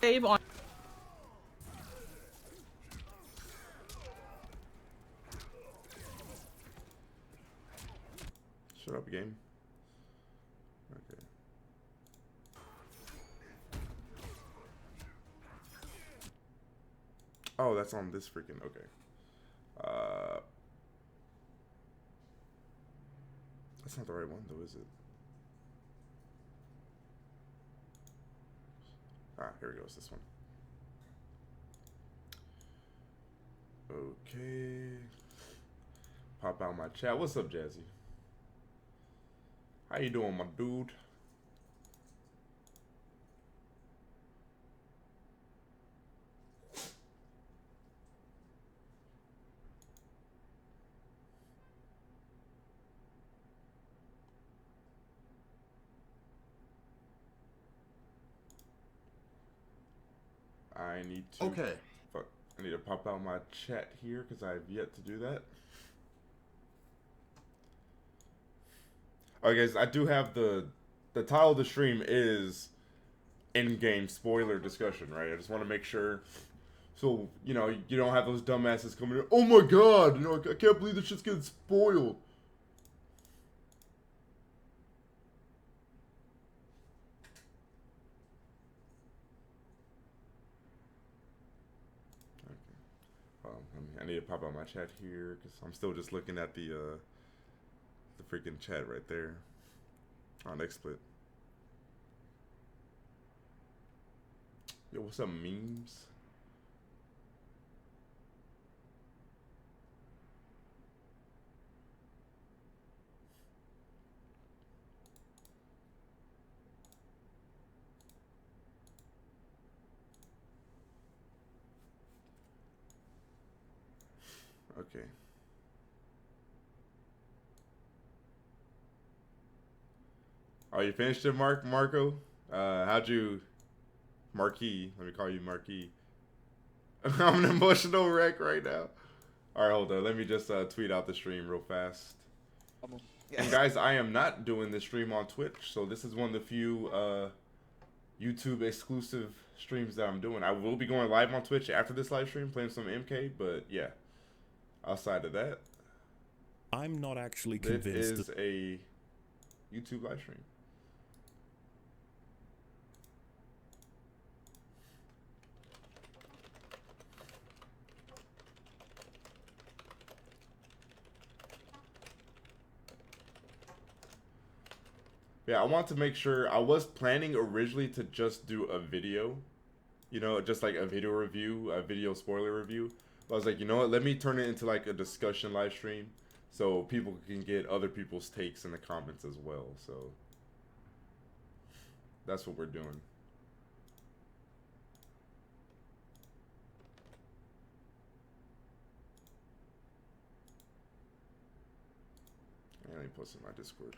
save on. Shut up, game. Okay. Oh, that's on this freaking. Okay. That's not the right one, though, is it? Ah, here we go. It's this one. Okay. Pop out my chat. What's up, Jazzy? How you doing, my dude? I need to. Okay. Fuck. I need to pop out my chat here because I have yet to do that. Alright, guys. I do have the title of the stream is Endgame spoiler discussion, right? I just want to make sure. So, you know, you don't have those dumbasses coming in. Oh my god, you know, I can't believe this shit's getting spoiled. Okay. I need to pop out my chat here because I'm still just looking at the freaking chat right there on XSplit. Yo, what's up, memes? Okay. Oh, you finished it, Marco? How'd you... Marquis. Let me call you Marquis. I'm an emotional wreck right now. Alright, hold on. Let me just tweet out the stream real fast. And guys, I am not doing this stream on Twitch, so this is one of the few YouTube exclusive streams that I'm doing. I will be going live on Twitch after this live stream, playing some MK, but yeah. Outside of that, I'm not actually convinced. It is a YouTube live stream. Yeah, I want to make sure. I was planning originally to just do a video, you know, just like a video review, a video spoiler review. But I was like, you know what, let me turn it into like a discussion live stream so people can get other people's takes in the comments as well. So that's what we're doing. And let me post in my Discord.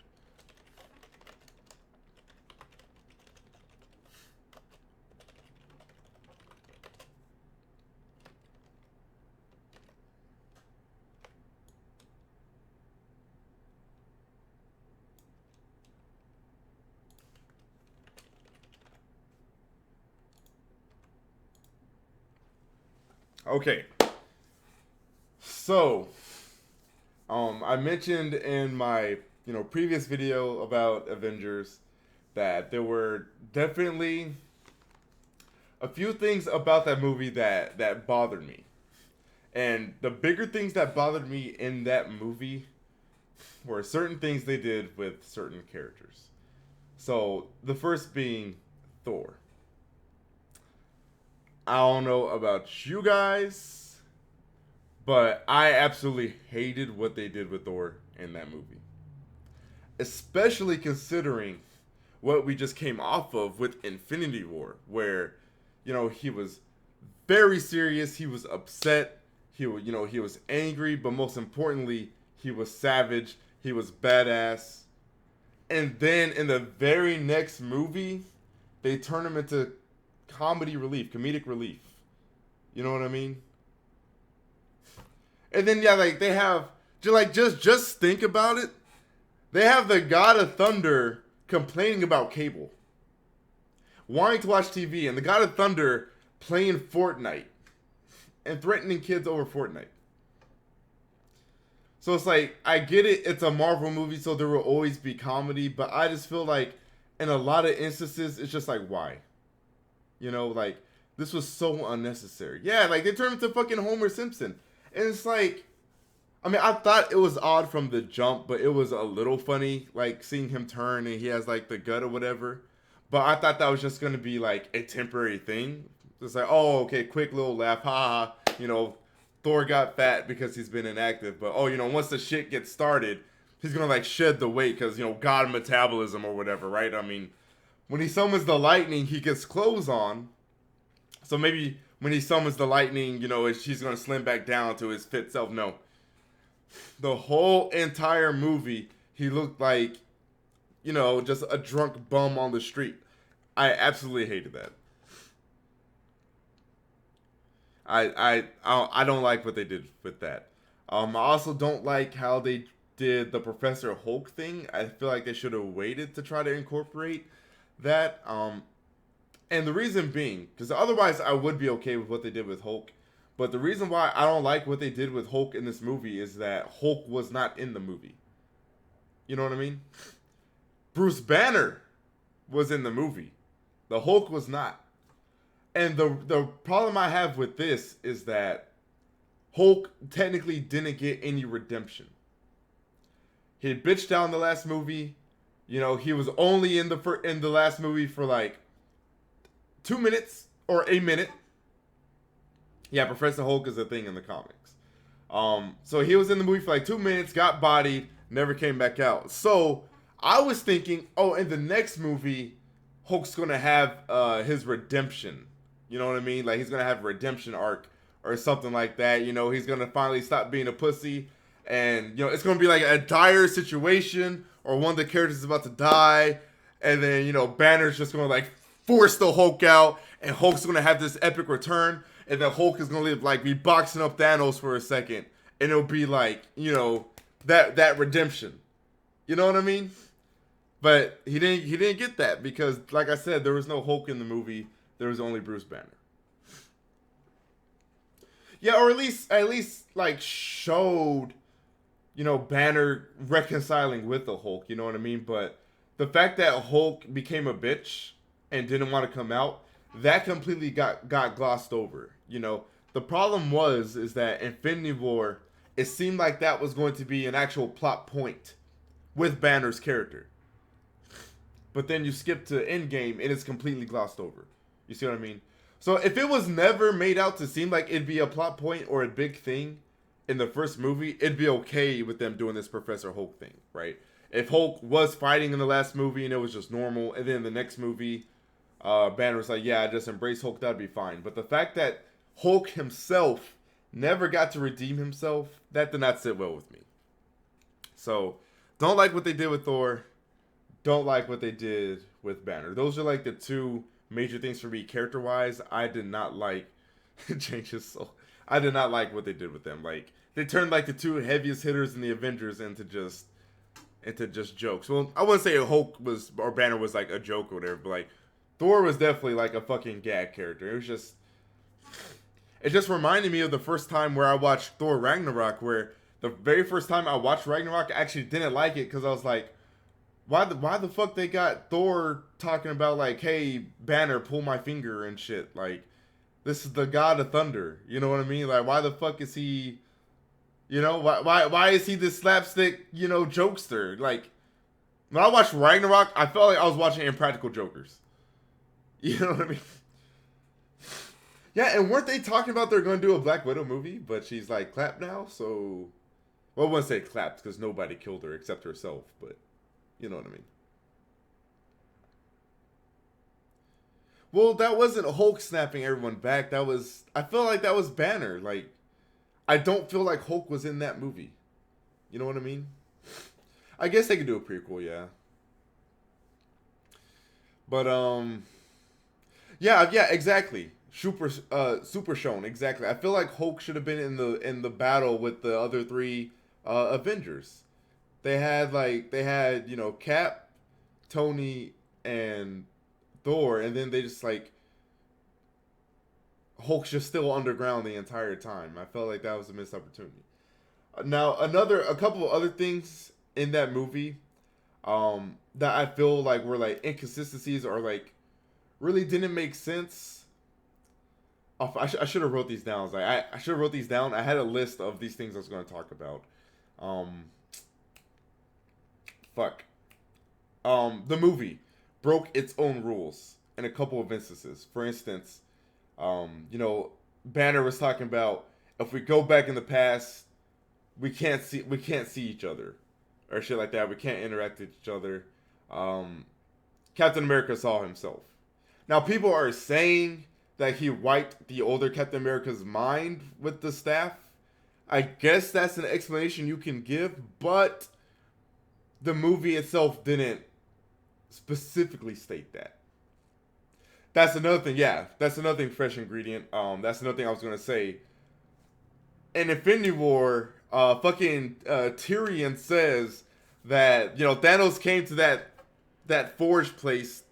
Okay, so I mentioned in my previous video about Avengers that there were definitely a few things about that movie that bothered me, and the bigger things that bothered me in that movie were certain things they did with certain characters. So the first being Thor. I don't know about you guys, but I absolutely hated what they did with Thor in that movie. Especially considering what we just came off of with Infinity War, where, he was very serious, he was upset, he was angry, but most importantly, he was savage, he was badass. And then in the very next movie, they turn him into comedic relief. You know what I mean? And then they have just think about it. They have the God of Thunder complaining about Cable. wanting to watch TV, and the God of Thunder playing Fortnite and threatening kids over Fortnite. So it's like, I get it, it's a Marvel movie, so there will always be comedy, but I just feel like in a lot of instances, it's just like, why? You know, like, this was so unnecessary. Yeah, like, they turned into fucking Homer Simpson. And it's like, I mean, I thought it was odd from the jump, but it was a little funny, like, seeing him turn and he has, like, the gut or whatever. But I thought that was just going to be, like, a temporary thing. It's like, oh, okay, quick little laugh, ha, you know, Thor got fat because he's been inactive. But, oh, you know, once the shit gets started, he's going to, like, shed the weight because, you know, God metabolism or whatever, right? I mean, when he summons the lightning, he gets clothes on. So maybe when he summons the lightning, you know, she's going to slim back down to his fit self. No. The whole entire movie, he looked like, you know, just a drunk bum on the street. I absolutely hated that. I don't like what they did with that. I also don't like how they did the Professor Hulk thing. I feel like they should have waited to try to incorporate that. And the reason being, because otherwise I would be okay with what they did with Hulk. But the reason why I don't like what they did with Hulk in this movie is that Hulk was not in the movie. You know what I mean? Bruce Banner was in the movie. The Hulk was not. And the problem I have with this is that Hulk technically didn't get any redemption. He had bitched down the last movie. You know, he was only in the last movie for like 2 minutes or a minute. Yeah, Professor Hulk is a thing in the comics. So he was in the movie for like 2 minutes, got bodied, never came back out. So I was thinking, oh, in the next movie, Hulk's gonna have his redemption. You know what I mean? Like, he's gonna have a redemption arc or something like that. You know, he's gonna finally stop being a pussy, and you know, it's gonna be like a dire situation, or one of the characters is about to die, and then you know, Banner's just gonna like force the Hulk out, and Hulk's gonna have this epic return, and then Hulk is gonna like be boxing up Thanos for a second, and it'll be like, you know, that redemption. You know what I mean? But he didn't get that because, like I said, there was no Hulk in the movie. There was only Bruce Banner. Yeah, or at least like showed, you know, Banner reconciling with the Hulk. You know what I mean? But the fact that Hulk became a bitch and didn't want to come out, that completely got glossed over. You know, the problem is that Infinity War, it seemed like that was going to be an actual plot point with Banner's character. But then you skip to Endgame and it's completely glossed over. You see what I mean? So if it was never made out to seem like it'd be a plot point or a big thing in the first movie, it'd be okay with them doing this Professor Hulk thing, right? If Hulk was fighting in the last movie and it was just normal, and then the next movie, Banner was like, yeah, I just embrace Hulk, that'd be fine. But the fact that Hulk himself never got to redeem himself, that did not sit well with me. So, don't like what they did with Thor. Don't like what they did with Banner. Those are like the two major things for me character-wise. I did not like changes. So I did not like what they did with them. Like, they turned like the two heaviest hitters in the Avengers into just jokes. Well, I wouldn't say Hulk was or Banner was like a joke or whatever, but like Thor was definitely like a fucking gag character. It just reminded me of the first time where I watched Thor Ragnarok, where the very first time I watched Ragnarok, I actually didn't like it because I was like, why the fuck they got Thor talking about like, hey, Banner, pull my finger and shit? Like, this is the God of Thunder. You know what I mean? Like, why the fuck is he, you know, why is he this slapstick, you know, jokester? Like, when I watched Ragnarok, I felt like I was watching Impractical Jokers. You know what I mean? Yeah, and weren't they talking about they're going to do a Black Widow movie, but she's like clapped now, so, well, I wouldn't say clapped because nobody killed her except herself, but you know what I mean. Well, that wasn't Hulk snapping everyone back. I feel like that was Banner. Like, I don't feel like Hulk was in that movie. You know what I mean? I guess they could do a prequel, yeah. But, yeah, exactly. Super shown, exactly. I feel like Hulk should have been in the battle with the other three Avengers. They had you know, Cap, Tony, and Thor, and then they just like Hulk's just still underground the entire time. I felt like that was a missed opportunity. Now, a couple of other things in that movie, that I feel like were like inconsistencies or like really didn't make sense. I should have wrote these down. Like I should have wrote these down. I had a list of these things I was going to talk about. Fuck. The movie broke its own rules in a couple of instances. For instance, Banner was talking about if we go back in the past, we can't see each other, or shit like that. We can't interact with each other. Captain America saw himself. Now people are saying that he wiped the older Captain America's mind with the staff. I guess that's an explanation you can give, but the movie itself didn't specifically state that. That's another thing. Yeah, that's another thing. Fresh ingredient. That's another thing I was gonna say. In Infinity War, Tyrion says that Thanos came to that forge place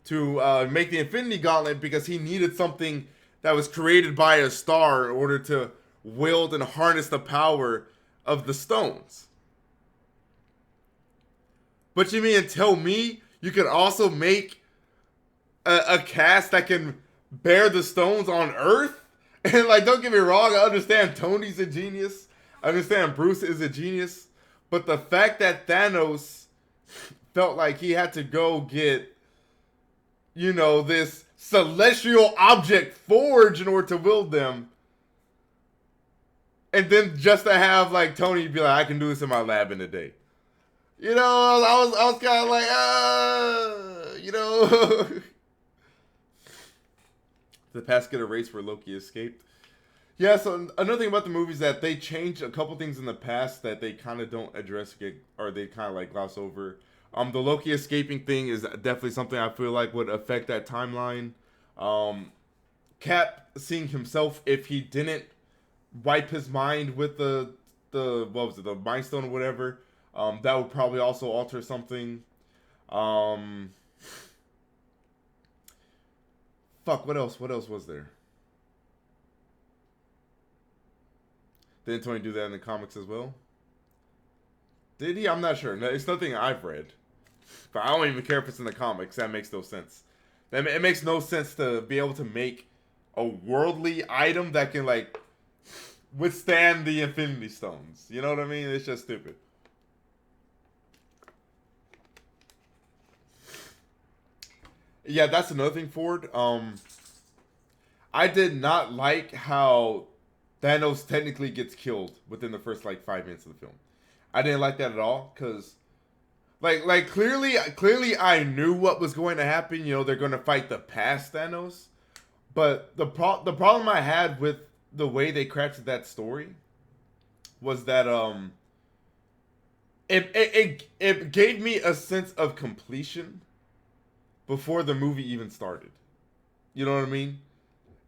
to make the Infinity Gauntlet because he needed something that was created by a star in order to wield and harness the power of the stones. But you mean tell me you can also make a cast that can bear the stones on Earth? And like, don't get me wrong, I understand Tony's a genius. I understand Bruce is a genius. But the fact that Thanos felt like he had to go get, this celestial object forge in order to wield them. And then just to have like Tony be like, I can do this in my lab in a day. I was kind of like, the past get erased where Loki escaped. Yeah, so another thing about the movie is that they changed a couple things in the past that they kind of don't address, or they kind of like gloss over. The Loki escaping thing is definitely something I feel like would affect that timeline. Cap seeing himself, if he didn't wipe his mind with the what was it, the Mind Stone or whatever, that would probably also alter something. Fuck, what else was there? Didn't Tony do that in the comics as well? Did he? I'm not sure. No, it's nothing I've read. But I don't even care if it's in the comics. That makes no sense. It makes no sense to be able to make a worldly item that can, like, withstand the Infinity Stones. You know what I mean? It's just stupid. Yeah, that's another thing, Ford. I did not like how Thanos technically gets killed within the first, like, 5 minutes of the film. I didn't like that at all, because like clearly I knew what was going to happen. They're going to fight the past Thanos. But the problem I had with the way they crafted that story was that it gave me a sense of completion before the movie even started. You know what I mean?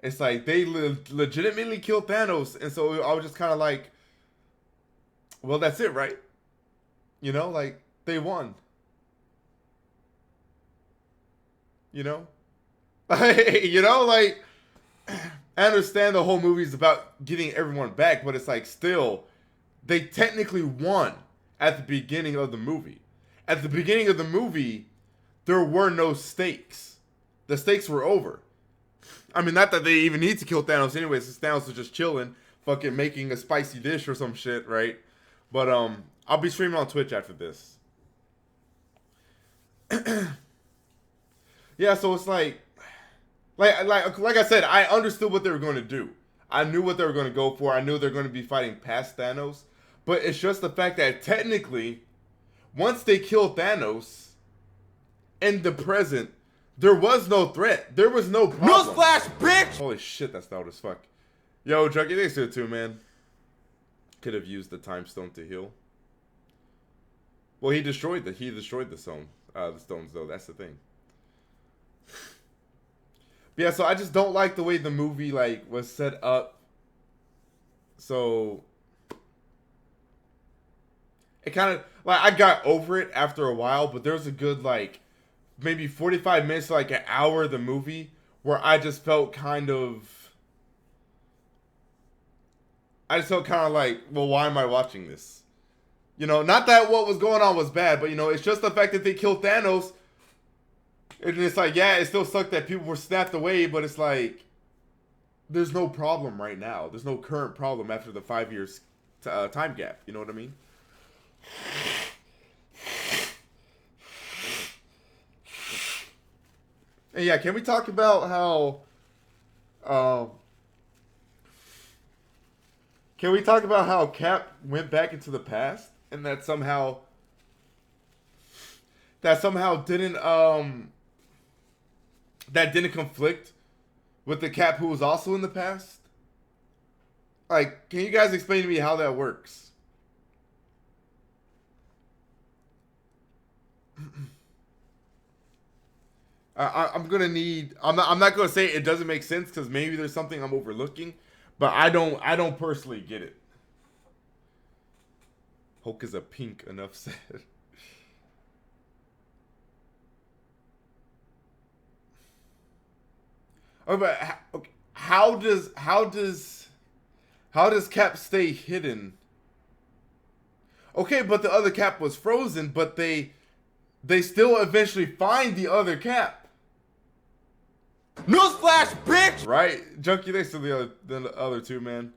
It's like they legitimately killed Thanos, and so I was just kind of like, well, that's it, right? Like, they won. Like, I understand the whole movie is about getting everyone back, but it's like, still, they technically won at the beginning of the movie. At the beginning of the movie, there were no stakes. The stakes were over. I mean, not that they even need to kill Thanos anyways, since Thanos was just chilling, fucking making a spicy dish or some shit, right? But, I'll be streaming on Twitch after this. Yeah, so it's like I said, I understood what they were going to do. I knew what they were going to go for. I knew they're going to be fighting past Thanos. But it's just the fact that technically, once they killed Thanos, in the present, there was no threat. There was no problem. Newsflash, bitch! Holy shit, that's loud as fuck. Yo, Junkie, thanks to it too, man. Could have used the time stone to heal. Well, he destroyed the stone. The stones, though. That's the thing. But yeah, so I just don't like the way the movie was set up. So it kind of I got over it after a while, but there's a good maybe 45 minutes to like an hour of the movie where I just felt kind of like, well, why am I watching this? You know, not that what was going on was bad, but, you know, it's just the fact that they killed Thanos. And it's like, yeah, it still sucked that people were snapped away, but it's like, there's no problem right now. There's no current problem after the 5 years time gap. You know what I mean? And yeah, can we talk about how... can we talk about how Cap went back into the past? And that somehow didn't conflict with the Cap who was also in the past? Like, can you guys explain to me how that works? I'm gonna need. I'm not gonna say it doesn't make sense because maybe there's something I'm overlooking, but I don't personally get it. Hulk is a pink, enough said. Oh, but how does Cap stay hidden? Okay, but the other Cap was frozen, but they still eventually find the other Cap. Newsflash, bitch! Right, Junkie. Thanks to the other two, man.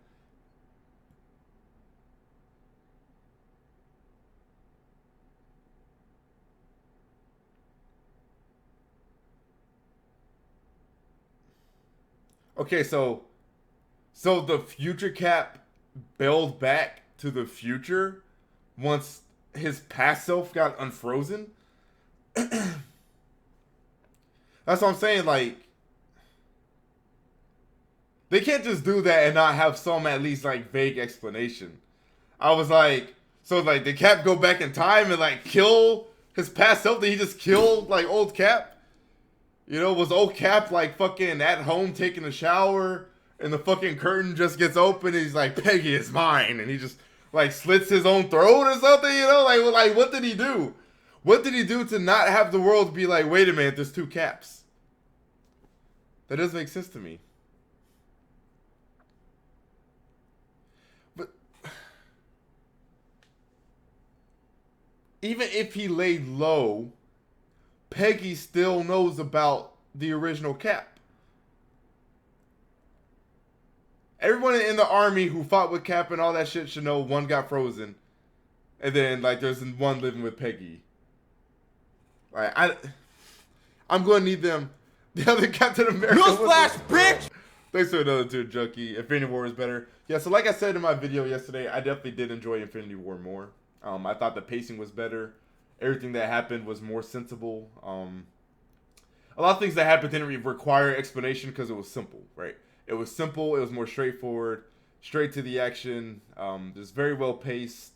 Okay, so the future Cap bailed back to the future once his past self got unfrozen. That's what I'm saying. Like, they can't just do that and not have some at least like vague explanation. I was like, so like did Cap go back in time and like kill his past self? Did he just kill like old Cap? You know, was old Cap like fucking at home taking a shower and the fucking curtain just gets open and he's like, Peggy is mine, and he just like slits his own throat or something, you know? Like what did he do? What did he do to not have the world be like, wait a minute, there's two Caps? That doesn't make sense to me. But even if he laid low, Peggy still knows about the original Cap. Everyone in the army who fought with Cap and all that shit should know one got frozen. And then, like, there's one living with Peggy. Like, I'm going to need them. The other Captain America. Newsflash, bitch! Thanks to another two, Junkie. Infinity War is better. Yeah, so like I said in my video yesterday, I definitely did enjoy Infinity War more. I thought the pacing was better. Everything that happened was more sensible. A lot of things that happened didn't require explanation because it was simple, right? It was simple. It was more straightforward, straight to the action. Just very well paced.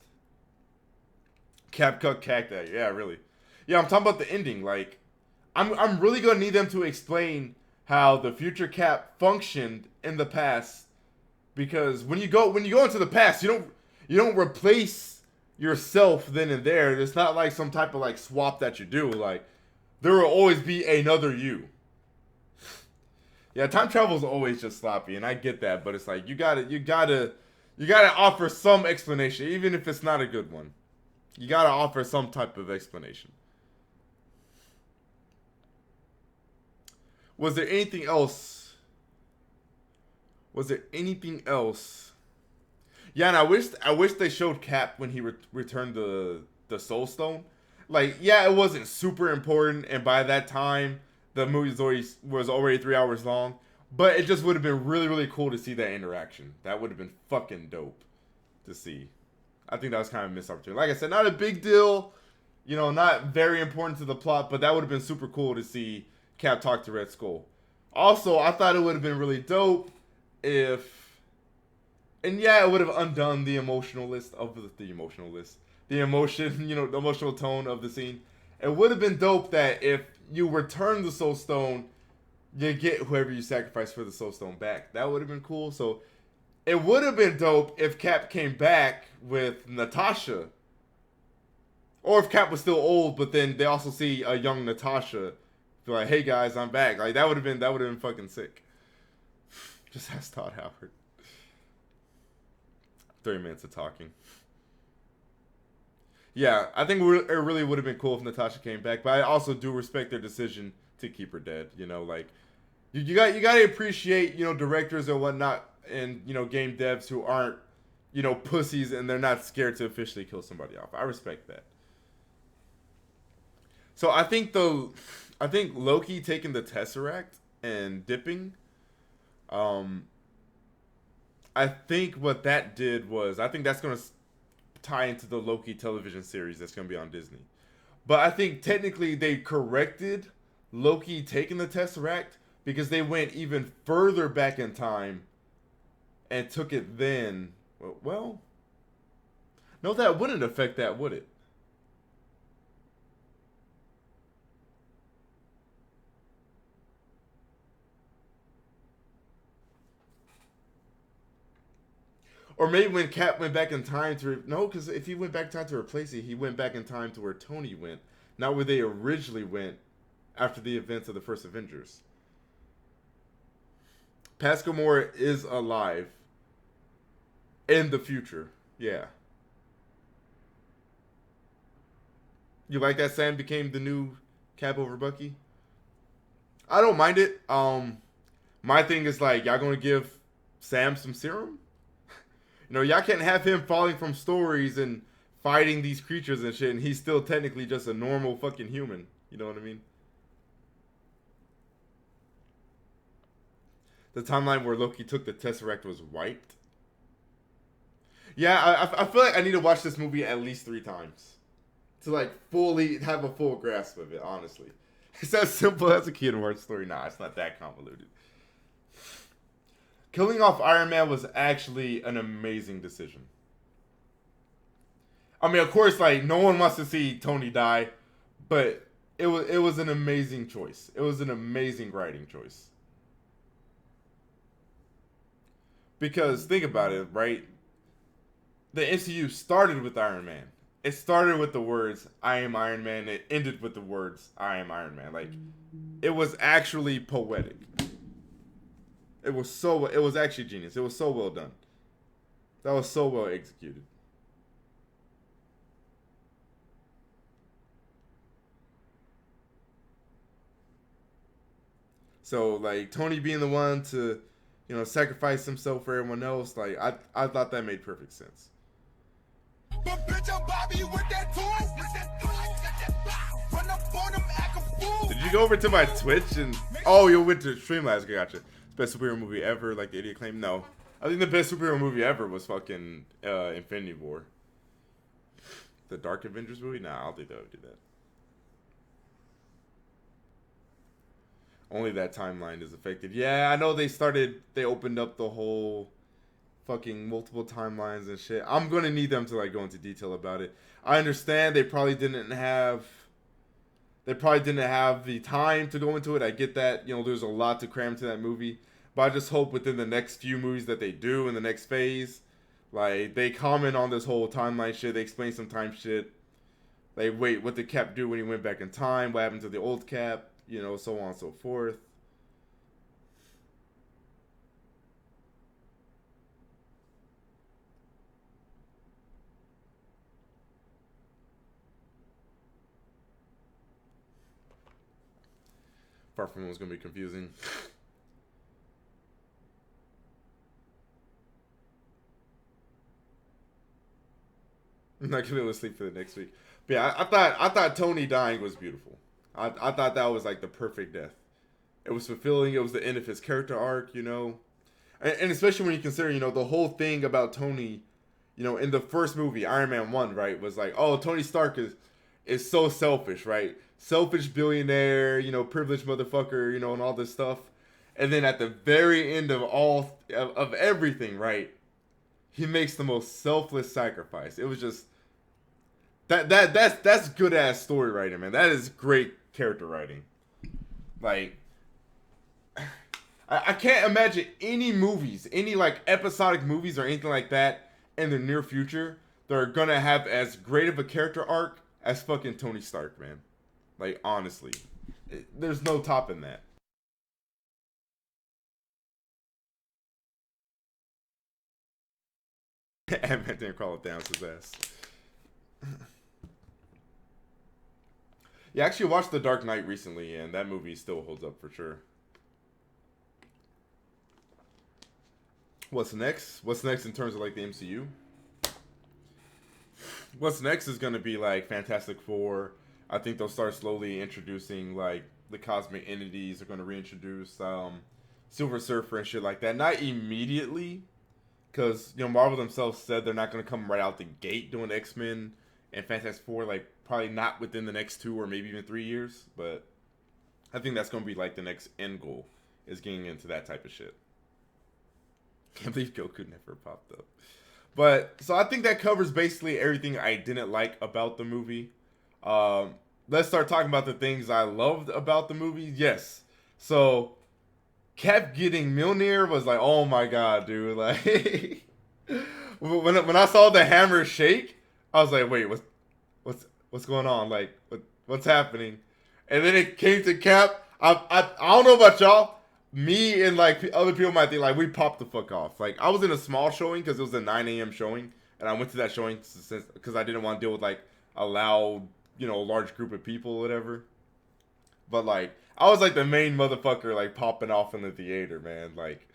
Cap cut cacti. Yeah, really. Yeah, I'm talking about the ending. Like, I'm really gonna need them to explain how the future Cap functioned in the past, because when you go into the past, you don't replace yourself then and there. It's not like some type of like swap that you do. Like, there will always be another you. Yeah, time travel is always just sloppy, and I get that, but it's like you gotta offer some explanation, even if it's not a good one. You gotta offer some type of explanation. Was there anything else? Yeah, and I wish they showed Cap when he returned the Soul Stone. Like, yeah, it wasn't super important, and by that time, the movie was already 3 hours long. But it just would have been really, really cool to see that interaction. That would have been fucking dope to see. I think that was kind of a missed opportunity. Like I said, not a big deal. You know, not very important to the plot, but that would have been super cool to see Cap talk to Red Skull. Also, I thought it would have been really dope if... And yeah, it would have undone the emotionalist of the emotionalist. The emotion, you know, the emotional tone of the scene. It would have been dope that if you return the Soul Stone, you get whoever you sacrifice for the Soul Stone back. That would have been cool. So it would have been dope if Cap came back with Natasha. Or if Cap was still old, but then they also see a young Natasha, be like, "Hey guys, I'm back." Like that would have been fucking sick. Just ask Todd Howard. 30 minutes of talking. Yeah, I think it really would have been cool if Natasha came back, but I also do respect their decision to keep her dead. You know, like you got to appreciate, you know, directors and whatnot, and you know, game devs who aren't, you know, pussies and they're not scared to officially kill somebody off. I respect that. So I think Loki taking the Tesseract and dipping, I think what that did was, I think that's gonna tie into the Loki television series that's going to be on Disney. But I think technically they corrected Loki taking the Tesseract because they went even further back in time and took it then. Well, no, that wouldn't affect that, would it? Or maybe when Cap went back in time to... No, because if he went back in time to replace it, he went back in time to where Tony went. Not where they originally went after the events of the first Avengers. Pascal Moore is alive. In the future. Yeah. You like that Sam became the new Cap over Bucky? I don't mind it. My thing is like, y'all gonna give Sam some serum? You know, y'all can't have him falling from stories and fighting these creatures and shit, and he's still technically just a normal fucking human. You know what I mean? The timeline where Loki took the Tesseract was wiped. Yeah, I feel like I need to watch this movie at least 3 times to like fully have a full grasp of it, honestly. It's as simple as a Kingdom Hearts story. Nah, it's not that convoluted. Killing off Iron Man was actually an amazing decision. I mean, of course, like no one wants to see Tony die, but it was an amazing choice. It was an amazing writing choice. Because think about it, right? The MCU started with Iron Man. It started with the words "I am Iron Man." It ended with the words "I am Iron Man." Like it was actually poetic. It was actually genius. It was so well done. That was so well executed. So like Tony being the one to, you know, sacrifice himself for everyone else, like I thought that made perfect sense. But bitch, I'm Bobby with that tool. Did you go over to my Twitch and you went to Streamlabs? Gotcha. Best superhero movie ever, like the idiot claim. No, I think the best superhero movie ever was fucking Infinity War. The Dark Avengers movie? Nah, I don't think they would do that. Only that timeline is affected. Yeah, I know they opened up the whole fucking multiple timelines and shit. I'm gonna need them to like go into detail about it. I understand they probably didn't have the time to go into it. I get that, you know, there's a lot to cram to that movie. But I just hope within the next few movies that they do in the next phase, like they comment on this whole timeline shit, they explain some time shit. Like, wait, what did Cap do when he went back in time? What happened to the old Cap? You know, so on and so forth. Far from it was gonna be confusing. I'm not gonna be able to sleep for the next week. But yeah, I thought Tony dying was beautiful. I thought that was like the perfect death. It was fulfilling. It was the end of his character arc, you know, and especially when you consider, you know, the whole thing about Tony, you know, in the first movie, Iron Man 1, right, was like, oh, Tony Stark is so selfish, right? Selfish billionaire, you know, privileged motherfucker, you know, and all this stuff. And then at the very end of of everything, right, he makes the most selfless sacrifice. It was just that's good ass story writing, man. That is great character writing. Like, I can't imagine any movies, any like episodic movies or anything like that in the near future that are gonna have as great of a character arc as fucking Tony Stark, man. Like, honestly. There's no topping that. Ant-Man didn't crawl it down his ass. Yeah, I actually watched The Dark Knight recently, and that movie still holds up for sure. What's next? What's next in terms of like the MCU? What's next is gonna be like Fantastic Four. I think they'll start slowly introducing like the cosmic entities. They're gonna reintroduce Silver Surfer and shit like that. Not immediately, because Marvel themselves said they're not gonna come right out the gate doing X-Men and Fantastic Four. Like probably not within the next 2 or maybe even 3 years. But I think that's gonna be like the next end goal, is getting into that type of shit. Can't believe Goku never popped up. But, so I think that covers basically everything I didn't like about the movie. Let's start talking about the things I loved about the movie. Yes. So, Cap getting Mjolnir was like, oh my god, dude. Like, when I saw the hammer shake, I was like, wait, what's going on? Like, what's happening? And then it came to Cap. I don't know about y'all. Me and like other people might think like we popped the fuck off. Like I was in a small showing because it was a 9 a.m. showing, and I went to that showing because I didn't want to deal with like a loud, large group of people or whatever. But like I was like the main motherfucker like popping off in the theater, man. Like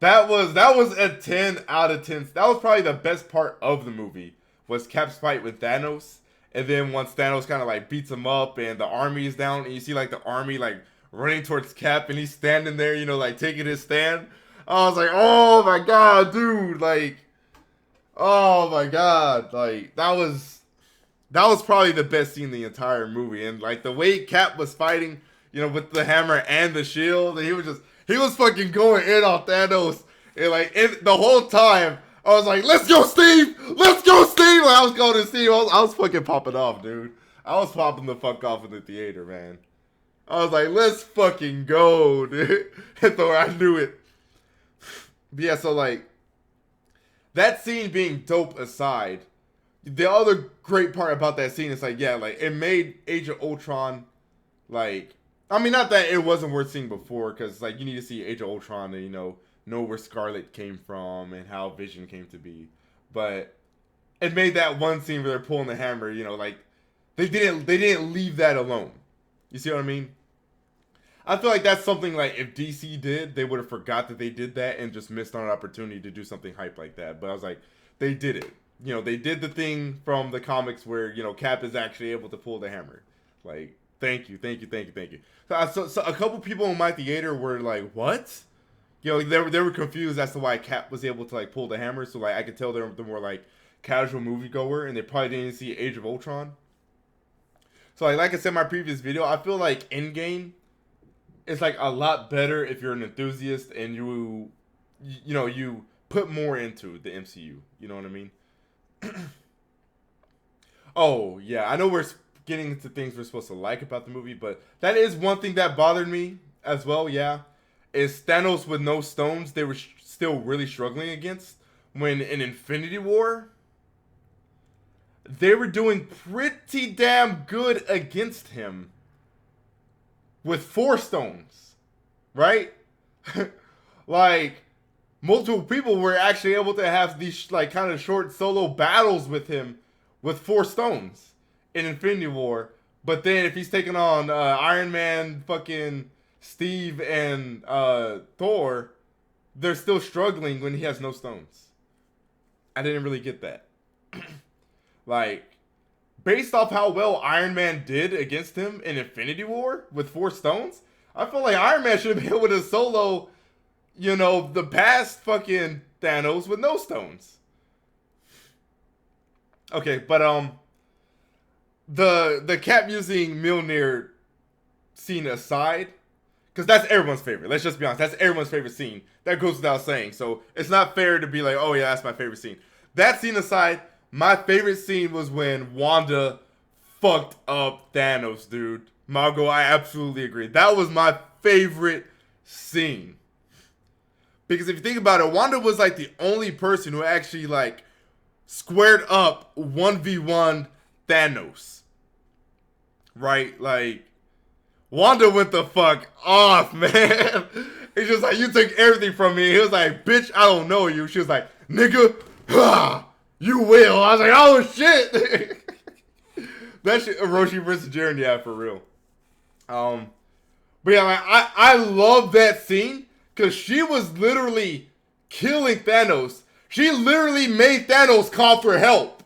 that was a 10 out of 10. That was probably the best part of the movie was Cap's fight with Thanos, and then once Thanos kind of like beats him up and the army is down, and you see like the army like running towards Cap, and he's standing there, like taking his stand. I was like, oh my god, dude, like, oh my god, like that was probably the best scene in the entire movie, and like the way Cap was fighting, with the hammer and the shield, and he was fucking going in on Thanos, and like the whole time I was like, let's go, Steve, let's go, Steve. Like, I was going to Steve, I was fucking popping off, dude. I was popping the fuck off in the theater, man. I was like, let's fucking go, dude. And Thor, I knew it. But yeah, so like, that scene being dope aside, the other great part about that scene is like, yeah, like, it made Age of Ultron, like, I mean, not that it wasn't worth seeing before, because, like, you need to see Age of Ultron to, know where Scarlet came from and how Vision came to be. But it made that one scene where they're pulling the hammer, like, they didn't leave that alone. You see what I mean? I feel like that's something like if DC did, they would have forgot that they did that and just missed on an opportunity to do something hype like that. But I was like, they did it. They did the thing from the comics where, Cap is actually able to pull the hammer. Like, thank you. So a couple people in my theater were like, what? They were confused as to why Cap was able to like pull the hammer. So like I could tell they're the more like casual moviegoer, and they probably didn't see Age of Ultron. So like I said in my previous video, I feel like Endgame is like a lot better if you're an enthusiast and you put more into the MCU. You know what I mean? Oh yeah, I know we're getting into things we're supposed to like about the movie, but that is one thing that bothered me as well. Yeah, is Thanos with no stones. They were still really struggling against when in Infinity War. They were doing pretty damn good against him with 4 stones, right? Like, multiple people were actually able to have these, like, kind of short solo battles with him with 4 stones in Infinity War. But then if he's taking on Iron Man, fucking Steve, and Thor, they're still struggling when he has no stones. I didn't really get that. Like, based off how well Iron Man did against him in Infinity War with 4 stones, I feel like Iron Man should have been able to solo, the past fucking Thanos with no stones. Okay, but the Cap using Mjolnir scene aside, because that's everyone's favorite. Let's just be honest, that's everyone's favorite scene. That goes without saying. So it's not fair to be like, oh yeah, that's my favorite scene. That scene aside, my favorite scene was when Wanda fucked up Thanos, dude. Margot, I absolutely agree. That was my favorite scene. Because if you think about it, Wanda was like the only person who actually like squared up 1v1 Thanos. right? Like, Wanda went the fuck off, man. It's just like, you took everything from me. He was like, bitch, I don't know you. She was like, nigga, you will. I was like, oh shit. That shit, Orochi versus Jiren, yeah, for real. But yeah, like, I love that scene because she was literally killing Thanos. She literally made Thanos call for help.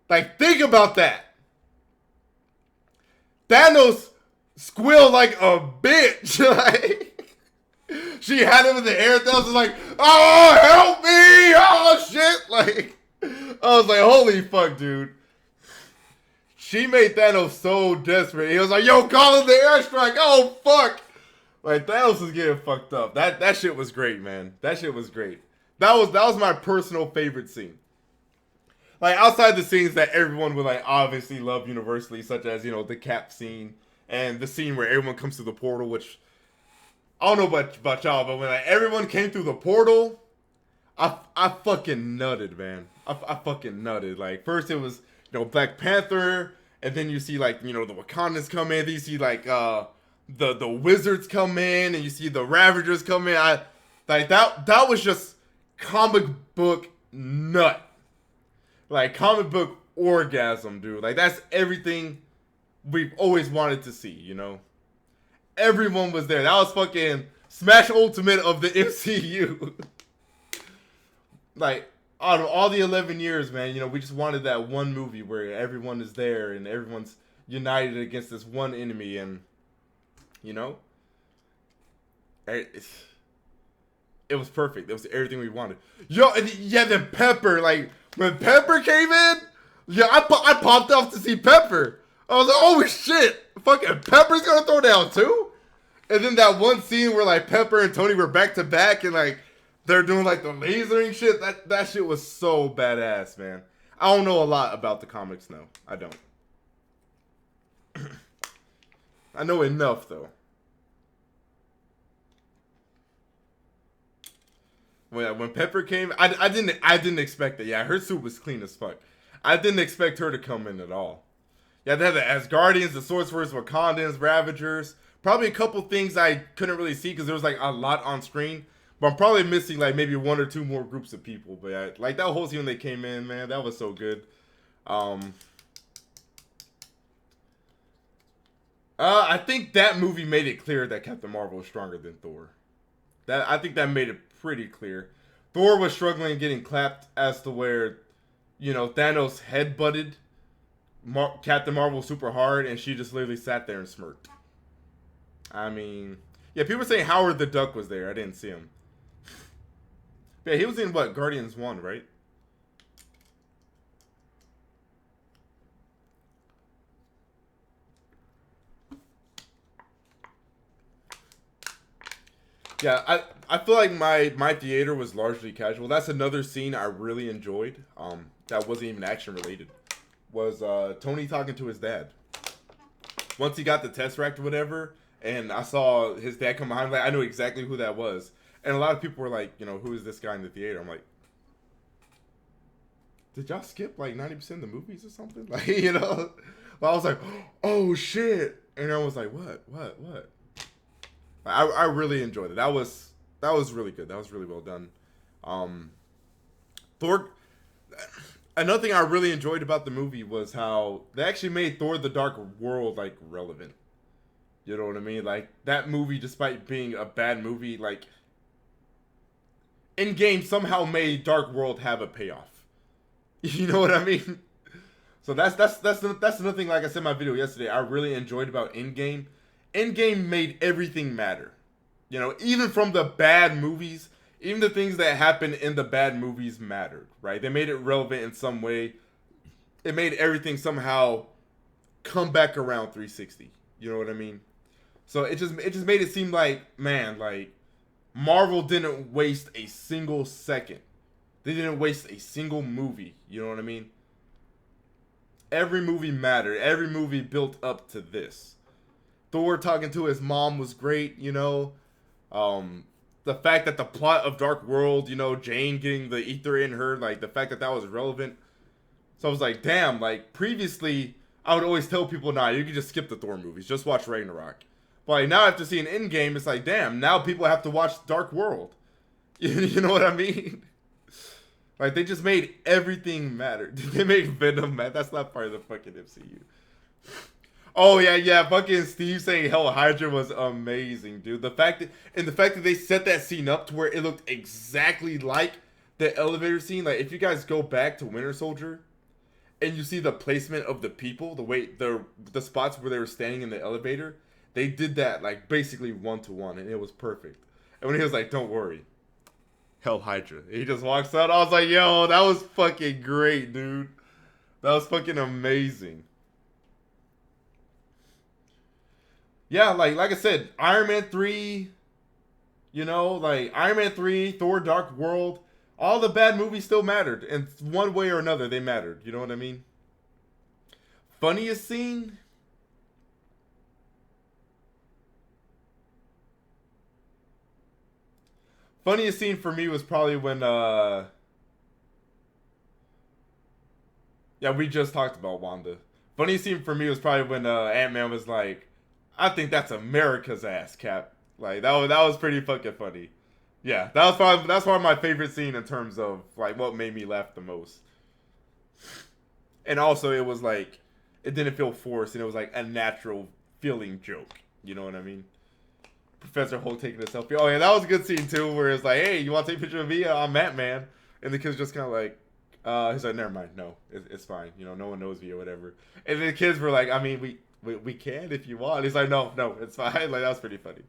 Like, think about that. Thanos squealed like a bitch. Like, she had him in the air. Thanos was like, oh, help me. Oh, shit. Like, I was like, holy fuck, dude. She made Thanos so desperate. He was like, yo, call in the airstrike. Oh, fuck. Like, Thanos was getting fucked up. That shit was great, man. That shit was great. That was my personal favorite scene. Like, outside the scenes that everyone would, like, obviously love universally, such as, you know, the Cap scene and the scene where everyone comes through the portal, which, I don't know about y'all, but when like, everyone came through the portal, I fucking nutted, man. I fucking nutted. Like, first it was, you know, Black Panther, and then you see, like, you know, the Wakandans come in, then you see, like, the Wizards come in, and you see the Ravagers come in. Like, that was just comic book nut. Like, comic book orgasm, dude. Like, that's everything we've always wanted to see, you know? Everyone was there. That was fucking Smash Ultimate of the MCU. Like, out of all the 11 years, man, you know, we just wanted that one movie where everyone is there and everyone's united against this one enemy, and, you know? It was perfect. It was everything we wanted. Yo, and yeah, then Pepper, like, when Pepper came in, yeah, I popped off to see Pepper. I was like, oh shit, fucking Pepper's gonna throw down too? And then that one scene where, like, Pepper and Tony were back to back and, like, they're doing, like, the lasering shit. That shit was so badass, man. I don't know a lot about the comics, no. I don't. I know enough, though. When Pepper came, I didn't expect that. Yeah, her suit was clean as fuck. I didn't expect her to come in at all. Yeah, they had the Asgardians, the Sorcerers, Wakandans, Ravagers. Probably a couple things I couldn't really see because there was, like, a lot on screen. But I'm probably missing, like, maybe one or two more groups of people. But yeah, like, that whole scene when they came in, man, that was so good. I think that movie made it clear that Captain Marvel was stronger than Thor. I think that made it pretty clear. Thor was struggling getting clapped as to where, you know, Thanos headbutted Captain Marvel super hard, and she just literally sat there and smirked. I mean, yeah, people were saying Howard the Duck was there. I didn't see him. Yeah, he was in, what, Guardians 1, right? Yeah, I feel like my theater was largely casual. That's another scene I really enjoyed. That wasn't even action related. Was Tony talking to his dad. Once he got the Tesseract or whatever, and I saw his dad come behind, like, I knew exactly who that was. And a lot of people were like, you know, who is this guy in the theater? I'm like, did y'all skip like 90% of the movies or something? Like, you know, I was like, oh shit, and everyone was like, what? I really enjoyed it. That was really good. That was really well done. Thor. Another thing I really enjoyed about the movie was how they actually made Thor: The Dark World, like, relevant. You know what I mean? Like, that movie, despite being a bad movie, like, Endgame somehow made Dark World have a payoff. You know what I mean? So that's another thing. Like I said in my video yesterday, I really enjoyed about Endgame. Endgame made everything matter. You know, even from the bad movies, even the things that happened in the bad movies mattered, right? They made it relevant in some way. It made everything somehow come back around 360. You know what I mean? So it just made it seem like, man, like, Marvel didn't waste a single second. They didn't waste a single movie. You know what I mean? Every movie mattered. Every movie built up to this. Thor talking to his mom was great, you know. The fact that the plot of Dark World, you know, Jane getting the ether in her, like, the fact that was relevant. So I was like, damn, like, previously, I would always tell people, nah, you can just skip the Thor movies. Just watch Ragnarok. But like, now after seeing Endgame, it's like, damn, now people have to watch Dark World. You know what I mean? Like, they just made everything matter. They made Venom matter. That's not part of the fucking MCU. Oh, yeah. Fucking Steve saying Hell Hydra was amazing, dude. The fact that they set that scene up to where it looked exactly like the elevator scene. Like, if you guys go back to Winter Soldier and you see the placement of the people, the way the spots where they were standing in the elevator, they did that like basically 1-to-1, and it was perfect. And when he was like, "Don't worry, Hell Hydra," he just walks out. I was like, "Yo, that was fucking great, dude. That was fucking amazing." Yeah, like I said, Iron Man 3, you know, like Iron Man 3, Thor Dark World, all the bad movies still mattered. And one way or another, they mattered. You know what I mean? Funniest scene? Funniest scene for me was probably when, yeah, we just talked about Wanda. Funniest scene for me was probably when Ant-Man was like, "I think that's America's ass, Cap." Like, that was pretty fucking funny. Yeah, that's probably my favorite scene in terms of, like, what made me laugh the most. And also, it was like, it didn't feel forced, and it was like a natural feeling joke. You know what I mean? Professor Hulk taking a selfie. Oh yeah, that was a good scene too, where it's like, "Hey, you want to take a picture of me? I'm Ant-Man." And the kid's just kind of like, he's like, "Never mind, no, it's fine. You know, no one knows me or whatever." And the kids were like, "I mean, we can if you want." He's like, "No, it's fine." Like, that was pretty funny.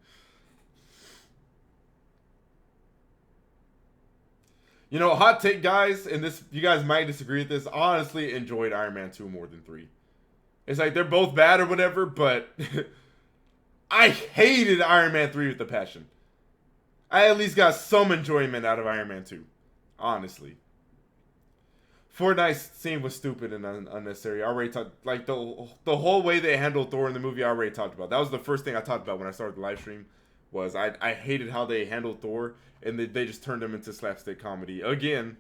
You know, hot take, guys, and this, you guys might disagree with this. Honestly, enjoyed Iron Man 2 more than 3. It's like they're both bad or whatever, but I hated Iron Man 3 with a passion. I at least got some enjoyment out of Iron Man 2. Honestly. Fortnite's scene was stupid and unnecessary. I already talked, like, the whole way they handled Thor in the movie, I already talked about. That was the first thing I talked about when I started the live stream. Was I hated how they handled Thor, and they just turned him into slapstick comedy again.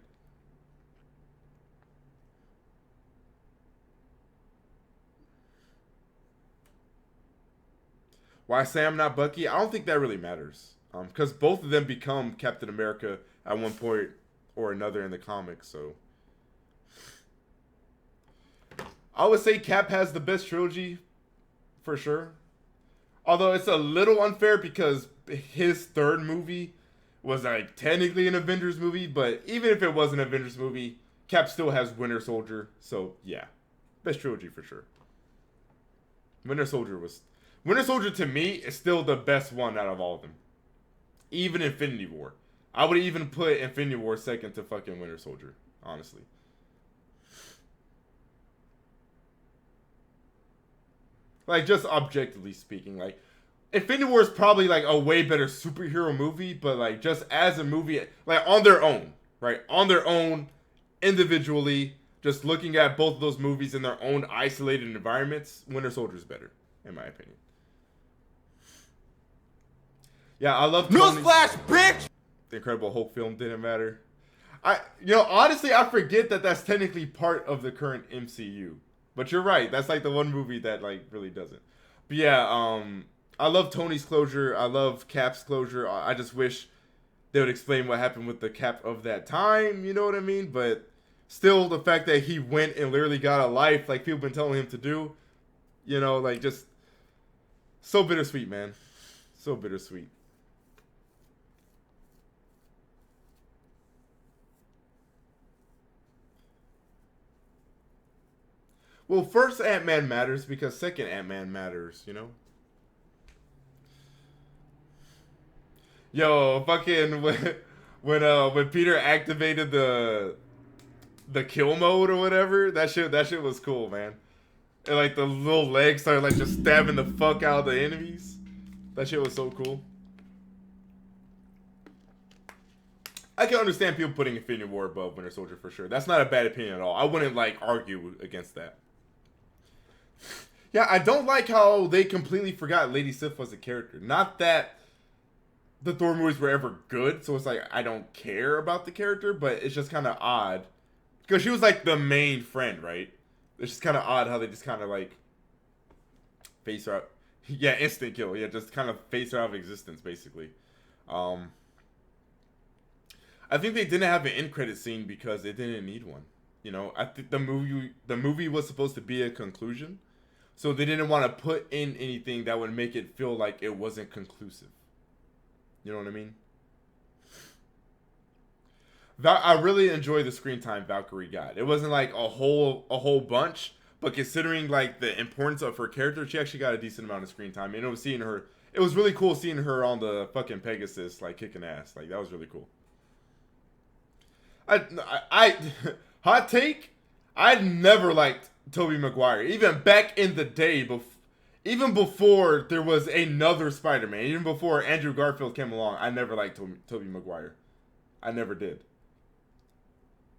Why Sam not Bucky? I don't think that really matters. Because both of them become Captain America at one point or another in the comics, so I would say Cap has the best trilogy, for sure. Although it's a little unfair because his third movie was like technically an Avengers movie, but even if it was an Avengers movie, Cap still has Winter Soldier, so yeah. Best trilogy for sure. Winter Soldier to me is still the best one out of all of them. Even Infinity War. I would even put Infinity War second to fucking Winter Soldier, honestly. Like, just objectively speaking, like, Infinity War is probably, like, a way better superhero movie, but, like, just as a movie, like, on their own, right? On their own, individually, just looking at both of those movies in their own isolated environments, Winter Soldier is better, in my opinion. Yeah, I love Newsflash, bitch! The Incredible Hulk film didn't matter. Honestly, I forget that that's technically part of the current MCU. But you're right. That's like the one movie that like really doesn't. But yeah, I love Tony's closure. I love Cap's closure. I just wish they would explain what happened with the Cap of that time. You know what I mean? But still, the fact that he went and literally got a life like people been telling him to do, you know, like just so bittersweet, man. So bittersweet. Well, first Ant-Man matters because second Ant-Man matters, you know? Yo, fucking when Peter activated the kill mode or whatever, that shit was cool, man. And like the little legs started like just stabbing the fuck out of the enemies. That shit was so cool. I can understand people putting Infinity War above Winter Soldier for sure. That's not a bad opinion at all. I wouldn't like argue against that. Yeah, I don't like how they completely forgot Lady Sif was a character. Not that the Thor movies were ever good, so it's like I don't care about the character, but it's just kind of odd. Because she was like the main friend, right? It's just kind of odd how they just kind of like face her out. Yeah, instant kill. Yeah, just kind of face her out of existence, basically. I think they didn't have an end credit scene because they didn't need one. You know, I think the movie was supposed to be a conclusion, so they didn't want to put in anything that would make it feel like it wasn't conclusive. You know what I mean? I really enjoyed the screen time Valkyrie got. It wasn't like a whole bunch, but considering like the importance of her character, she actually got a decent amount of screen time. And it was seeing her. It was really cool seeing her on the fucking Pegasus, like kicking ass. Like that was really cool. I hot take. I never liked Tobey Maguire, even back in the day, even before there was another Spider-Man, even before Andrew Garfield came along. I never liked Tobey Maguire. I never did.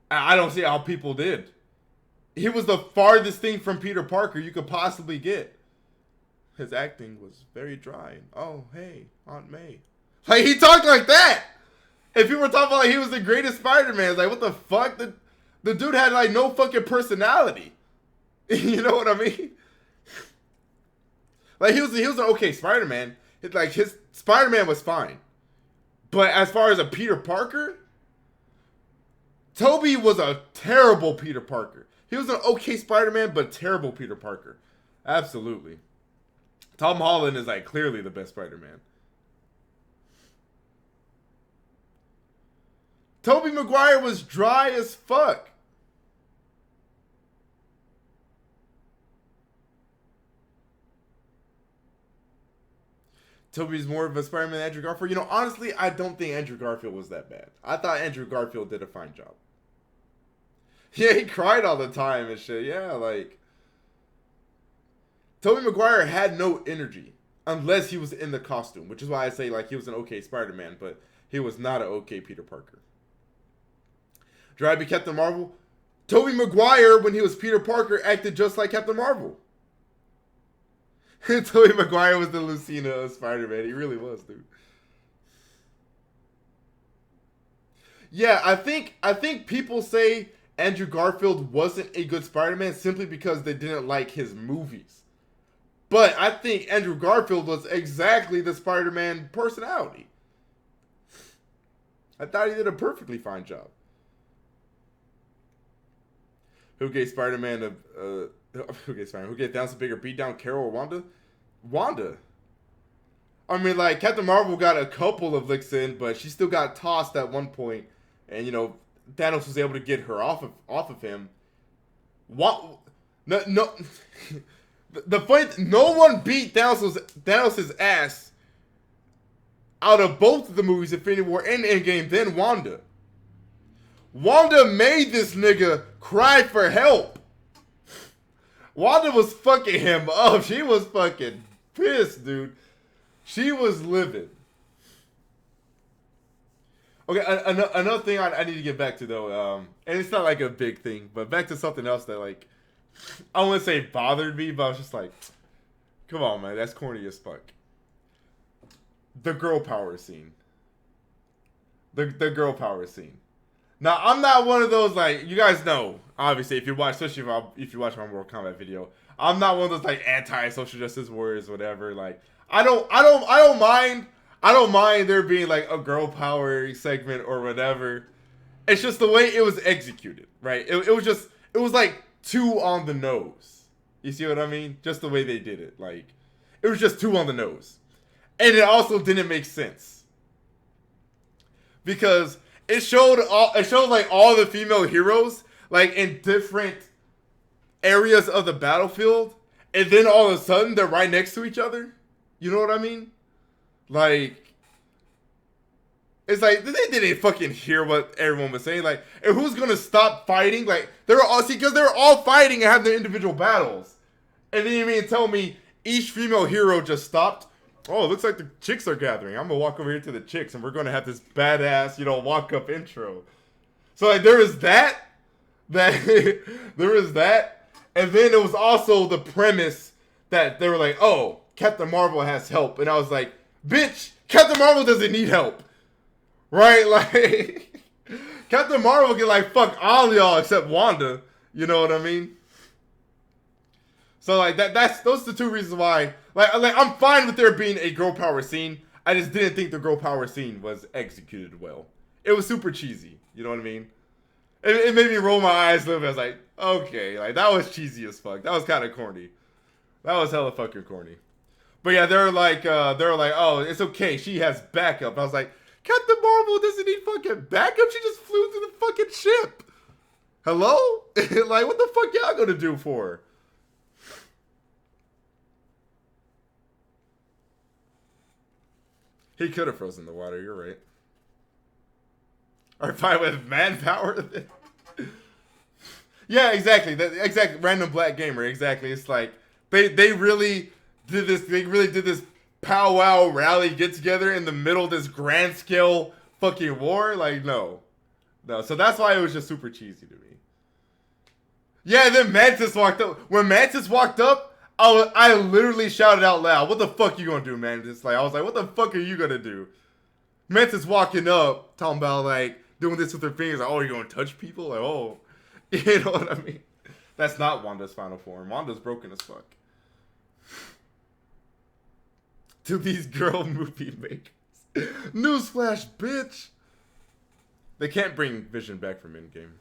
I don't see how people did. He was the farthest thing from Peter Parker you could possibly get. His acting was very dry. Oh, hey, Aunt May. Like, he talked like that. If you were talking about like he was the greatest Spider-Man, it's like, what the fuck? The dude had like no fucking personality. You know what I mean? Like, he was an okay Spider-Man. Like, his Spider-Man was fine. But as far as a Peter Parker, Tobey was a terrible Peter Parker. He was an okay Spider-Man, but terrible Peter Parker. Absolutely. Tom Holland is like clearly the best Spider-Man. Tobey Maguire was dry as fuck. Tobey's more of a Spider-Man than Andrew Garfield. You know, honestly, I don't think Andrew Garfield was that bad. I thought Andrew Garfield did a fine job. Yeah, he cried all the time and shit. Yeah, like... Tobey Maguire had no energy unless he was in the costume, which is why I say, like, he was an okay Spider-Man, but he was not an okay Peter Parker. Dry be Captain Marvel? Tobey Maguire, when he was Peter Parker, acted just like Captain Marvel. Tobey Maguire was the Lucina of Spider-Man. He really was, dude. Yeah, I think people say Andrew Garfield wasn't a good Spider-Man simply because they didn't like his movies. But I think Andrew Garfield was exactly the Spider-Man personality. I thought he did a perfectly fine job. Who gave Spider-Man who gave Thanos a bigger beatdown, Carol or Wanda? Wanda. I mean, like, Captain Marvel got a couple of licks in, but she still got tossed at one point, and, you know, Thanos was able to get her off of him. What? No. The fight, no one beat Thanos' ass out of both of the movies, Infinity War and Endgame, than Wanda. Wanda made this nigga cry for help. Wanda was fucking him up. She was fucking pissed, dude. She was livid. Okay, another thing I need to get back to, though, and it's not like a big thing, but back to something else that, like, I wouldn't say bothered me, but I was just like, come on, man, that's corny as fuck. The girl power scene. The girl power scene. Now, I'm not one of those, like, you guys know, obviously, if you watch, especially if you watch my Mortal Kombat video, I'm not one of those, like, anti-social justice warriors, whatever. Like, I don't mind there being, like, a girl power segment or whatever. It's just the way it was executed, right? It was like too on the nose. You see what I mean? Just the way they did it. Like, it was just too on the nose. And it also didn't make sense. Because it showed like all the female heroes like in different areas of the battlefield, and then all of a sudden they're right next to each other. You know what I mean? Like, it's like they didn't fucking hear what everyone was saying. Like, and who's gonna stop fighting? Like, because they were all fighting and have their individual battles. And then you mean tell me each female hero just stopped? Oh, it looks like the chicks are gathering. I'm gonna walk over here to the chicks, and we're gonna have this badass, walk up intro. So like there was that, there was that, and then it was also the premise that they were like, oh, Captain Marvel has help, and I was like, bitch, Captain Marvel doesn't need help, right? Like, Captain Marvel can like fuck all y'all except Wanda. You know what I mean? So like that's those are the two reasons why. Like I'm fine with there being a girl power scene. I just didn't think the girl power scene was executed well. It was super cheesy. You know what I mean? It made me roll my eyes a little bit. I was like, okay, like that was cheesy as fuck. That was kind of corny. That was hella fucking corny. But yeah, they're like, oh, it's okay. She has backup. I was like, Captain Marvel doesn't need fucking backup. She just flew through the fucking ship. Hello? Like, what the fuck y'all gonna do for her? He could have frozen the water. You're right. Or fine with manpower. Yeah, exactly. Exactly. Random black gamer. Exactly. It's like they really did this. They really did this powwow rally get together in the middle of this grand scale fucking war. Like no. So that's why it was just super cheesy to me. Yeah. Then Mantis walked up. When Mantis walked up, I literally shouted out loud, "What the fuck you gonna do, Mantis?" Like I was like, "What the fuck are you gonna do?" Mantis walking up, talking about like doing this with her fingers. Like, oh, you're gonna touch people? Like, oh. You know what I mean? That's not Wanda's final form. Wanda's broken as fuck. To these girl movie makers. Newsflash, bitch! They can't bring Vision back from Endgame.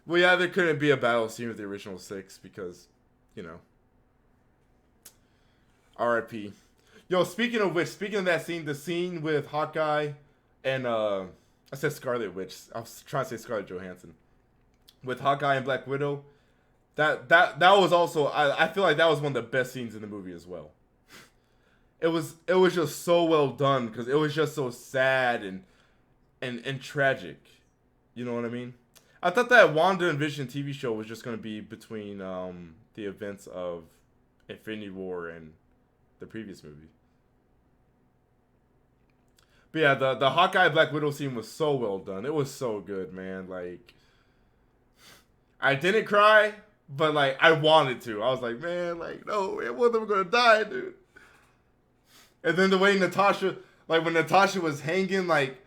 Well, yeah, there couldn't be a battle scene with the original 6 because, you know. R.I.P. Yo, speaking of which, speaking of that scene, the scene with Hawkeye and I said Scarlet Witch. I was trying to say Scarlett Johansson. With Hawkeye and Black Widow, that was also I feel like that was one of the best scenes in the movie as well. It was just so well done because it was just so sad and tragic. You know what I mean? I thought that Wanda and Vision TV show was just gonna be between the events of Infinity War and the previous movie. But yeah, the Hawkeye Black Widow scene was so well done. It was so good, man. Like, I didn't cry, but like I wanted to. I was like, man, like no, man, one of them are gonna die, dude. And then the way Natasha, like when Natasha was hanging, like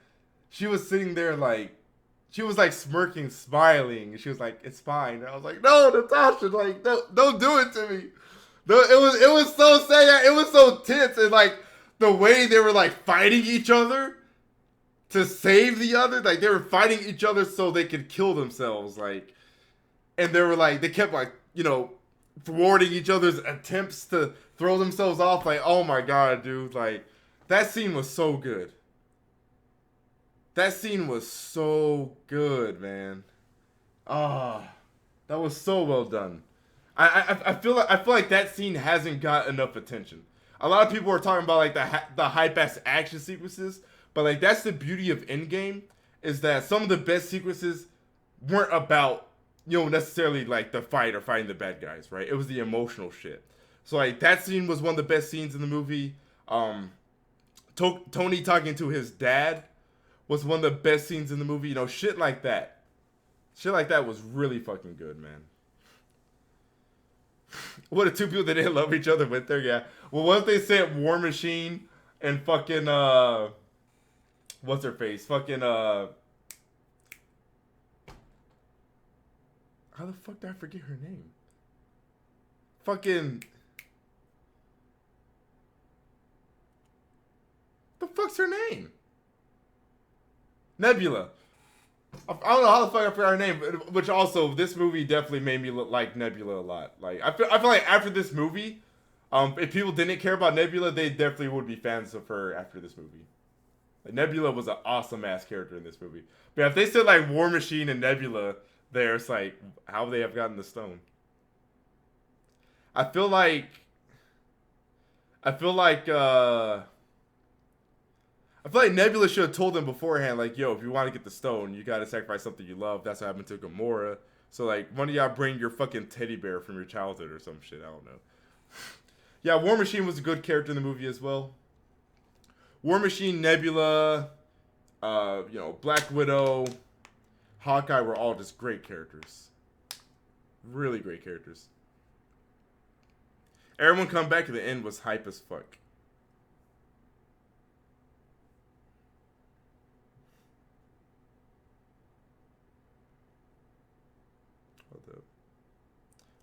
she was sitting there, like she was like smirking, smiling. She was like, "It's fine." And I was like, "No, Natasha, like don't do it to me." No, it was so sad. It was so tense, and like the way they were like fighting each other to save the other, like they were fighting each other so they could kill themselves, like, and they were like they kept like thwarting each other's attempts to throw themselves off. Like, oh my god, dude, like that scene was so good. That scene was so good, man. Ah, that was so well done. I feel like that scene hasn't got enough attention. A lot of people are talking about like the hype ass action sequences, but like that's the beauty of Endgame is that some of the best sequences weren't about necessarily like the fight or fighting the bad guys, right? It was the emotional shit. So like that scene was one of the best scenes in the movie. Tony talking to his dad was one of the best scenes in the movie. Shit like that. Shit like that was really fucking good, man. What are two people that didn't love each other went there? Yeah. Well, once they said War Machine and fucking what's her face? Fucking how the fuck did I forget her name? Fucking the fuck's her name? Nebula. I don't know how the fuck I forgot her name, which also this movie definitely made me look like Nebula a lot. Like I feel like after this movie, if people didn't care about Nebula, they definitely would be fans of her after this movie. Like Nebula was an awesome ass character in this movie. But if they said like War Machine and Nebula there, it's like how would they have gotten the stone? I feel like Nebula should have told them beforehand, like, yo, if you want to get the stone, you gotta sacrifice something you love. That's what happened to Gamora. So, like, one of y'all bring your fucking teddy bear from your childhood or some shit. I don't know. Yeah, War Machine was a good character in the movie as well. War Machine, Nebula, Black Widow, Hawkeye were all just great characters. Really great characters. Everyone come back at the end was hype as fuck.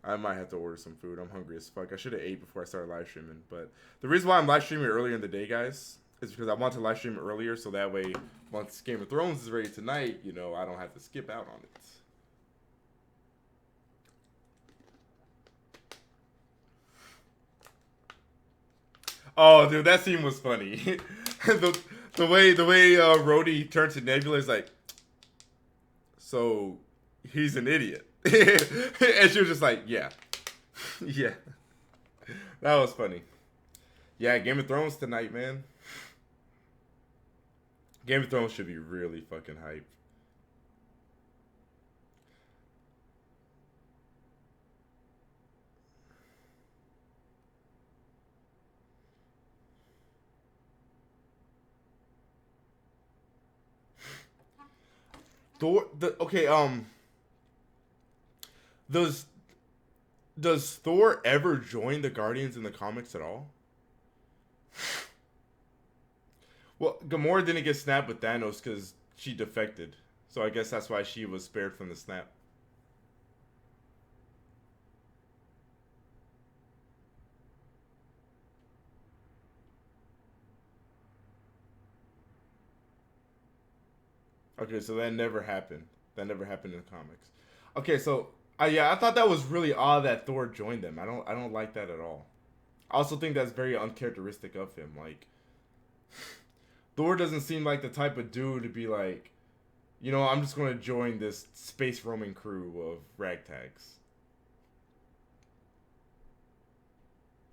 I might have to order some food. I'm hungry as fuck. I should have ate before I started live streaming. But the reason why I'm live streaming earlier in the day, guys, is because I want to live stream earlier so that way once Game of Thrones is ready tonight, you know, I don't have to skip out on it. Oh, dude, that scene was funny. the way Rhodey turned to Nebula is like, so he's an idiot, and she was just like, yeah, yeah. That was funny. Yeah, Game of Thrones tonight, man. Game of Thrones should be really fucking hype. Thor, does Thor ever join the Guardians in the comics at all? Well, Gamora didn't get snapped with Thanos because she defected, so I guess that's why she was spared from the snap. Okay, so that never happened. That never happened in the comics. Okay, so yeah, I thought that was really odd that Thor joined them. I don't like that at all. I also think that's very uncharacteristic of him. Like, Thor doesn't seem like the type of dude to be like, you know, I'm just going to join this space roaming crew of ragtags.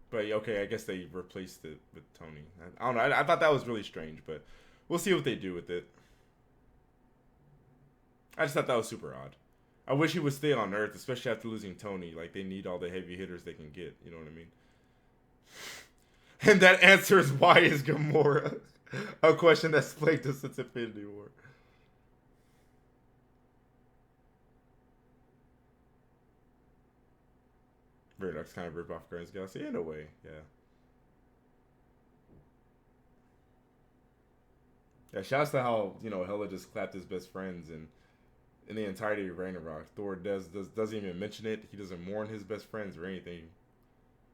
But okay, I guess they replaced it with Tony. I don't know. I thought that was really strange, but we'll see what they do with it. I just thought that was super odd. I wish he would stay on Earth, especially after losing Tony. Like, they need all the heavy hitters they can get. You know what I mean? And that answers why is Gamora a question that's plagued us since Infinity War. Verdox kind of rip off Guardians of the Galaxy in a way, yeah. Yeah, shouts to how, you know, Hela just clapped his best friends, and in the entirety of Ragnarok, Thor doesn't even mention it. He doesn't mourn his best friends or anything.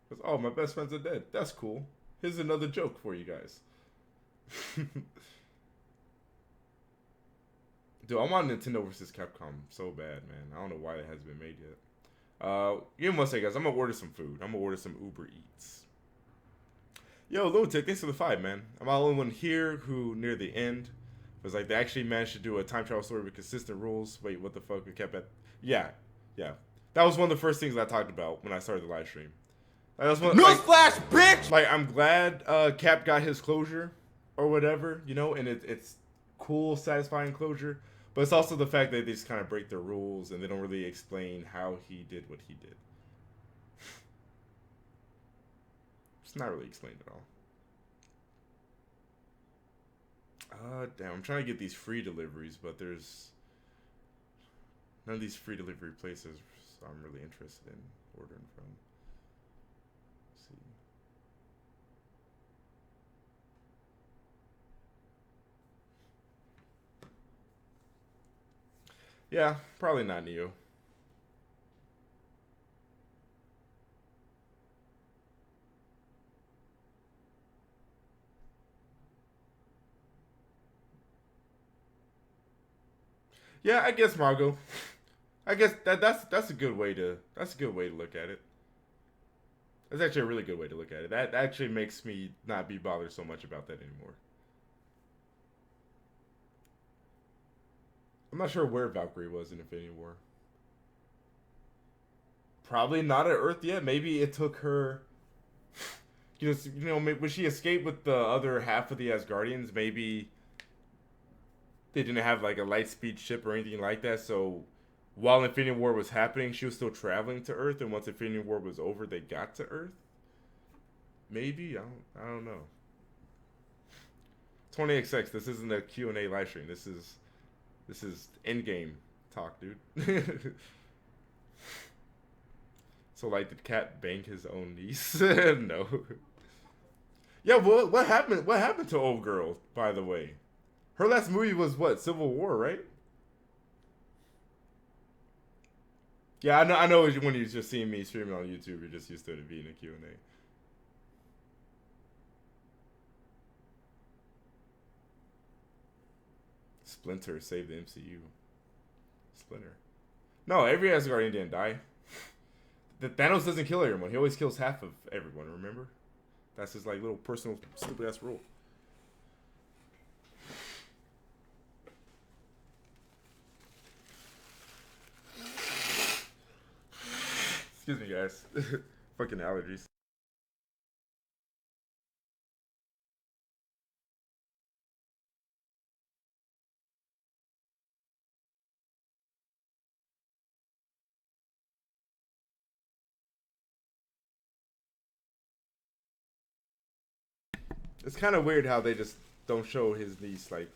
Because, oh, my best friends are dead. That's cool. Here's another joke for you guys. Dude, I want Nintendo vs. Capcom so bad, man. I don't know why that hasn't been made yet. Give me 1 second, guys. I'm going to order some food. I'm going to order some Uber Eats. Yo, Lunatic, thanks for the 5, man. I'm the only one here who, near the end, was like, they actually managed to do a time travel story with consistent rules. Wait, what the fuck? We kept at... Yeah. That was one of the first things I talked about when I started the live stream. Newsflash, bitch! Like, I'm glad Cap got his closure or whatever, you know, and it's cool, satisfying closure. But it's also the fact that they just kind of break their rules and they don't really explain how he did what he did. It's not really explained at all. Damn, I'm trying to get these free deliveries, but there's none of these free delivery places I'm really interested in ordering from. Let's see. Yeah, probably not Neo. Yeah, I guess Margot. I guess that's a good way to look at it. That's actually a really good way to look at it. That actually makes me not be bothered so much about that anymore. I'm not sure where Valkyrie was in Infinity War. Probably not at Earth yet. Maybe it took her. You know, when she escaped with the other half of the Asgardians, maybe they didn't have like a light speed ship or anything like that. So while Infinity War was happening, she was still traveling to Earth, and once Infinity War was over, they got to Earth. Maybe I don't know. 20XX. This isn't a Q&A live stream. This is Endgame talk, dude. So like, did Cap bang his own niece? No. Yeah, what happened? What happened to old girl? By the way, her last movie was what? Civil War, right? Yeah, I know when you're just seeing me streaming on YouTube, you're just used to it being a Q&A. Splinter saved the MCU. Splinter. No, every Asgardian didn't die. The Thanos doesn't kill everyone. He always kills half of everyone, remember? That's his like little personal stupid ass rule. Excuse me, guys. Fucking allergies. It's kind of weird how they just don't show his niece like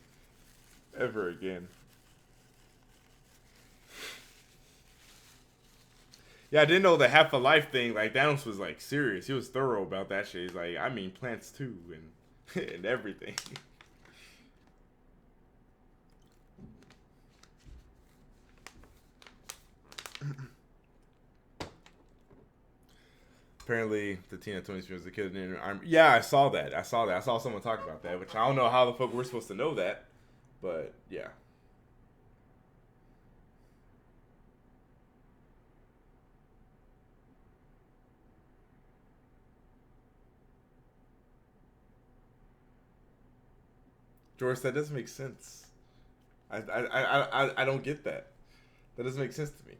ever again. Yeah, I didn't know the half a life thing. Like Thanos was like serious. He was thorough about that shit. He's like, I mean plants too, and and everything. Apparently, the Tina Tony's was the kid in arm. Yeah, I saw that. I saw someone talk about that, which I don't know how the fuck we're supposed to know that, but yeah. George, that doesn't make sense. I don't get that. That doesn't make sense to me.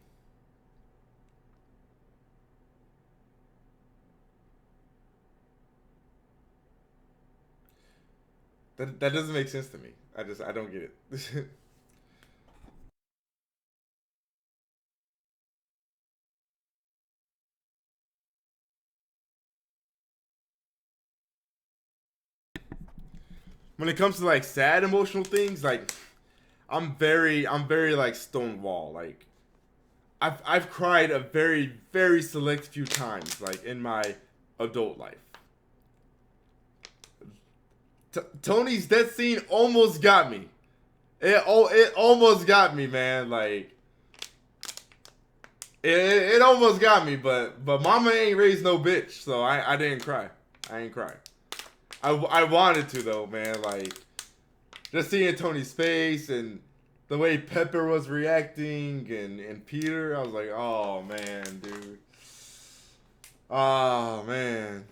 That doesn't make sense to me. I don't get it. When it comes to like sad emotional things, like I'm very like Stonewall. Like I've cried a very select few times, like in my adult life. Tony's death scene almost got me. It almost got me, man. Like it almost got me, but Mama ain't raised no bitch, so I didn't cry. I ain't cry. I wanted to though, man. Like just seeing Tony's face and the way Pepper was reacting and Peter, I was like, oh man, dude. Oh man.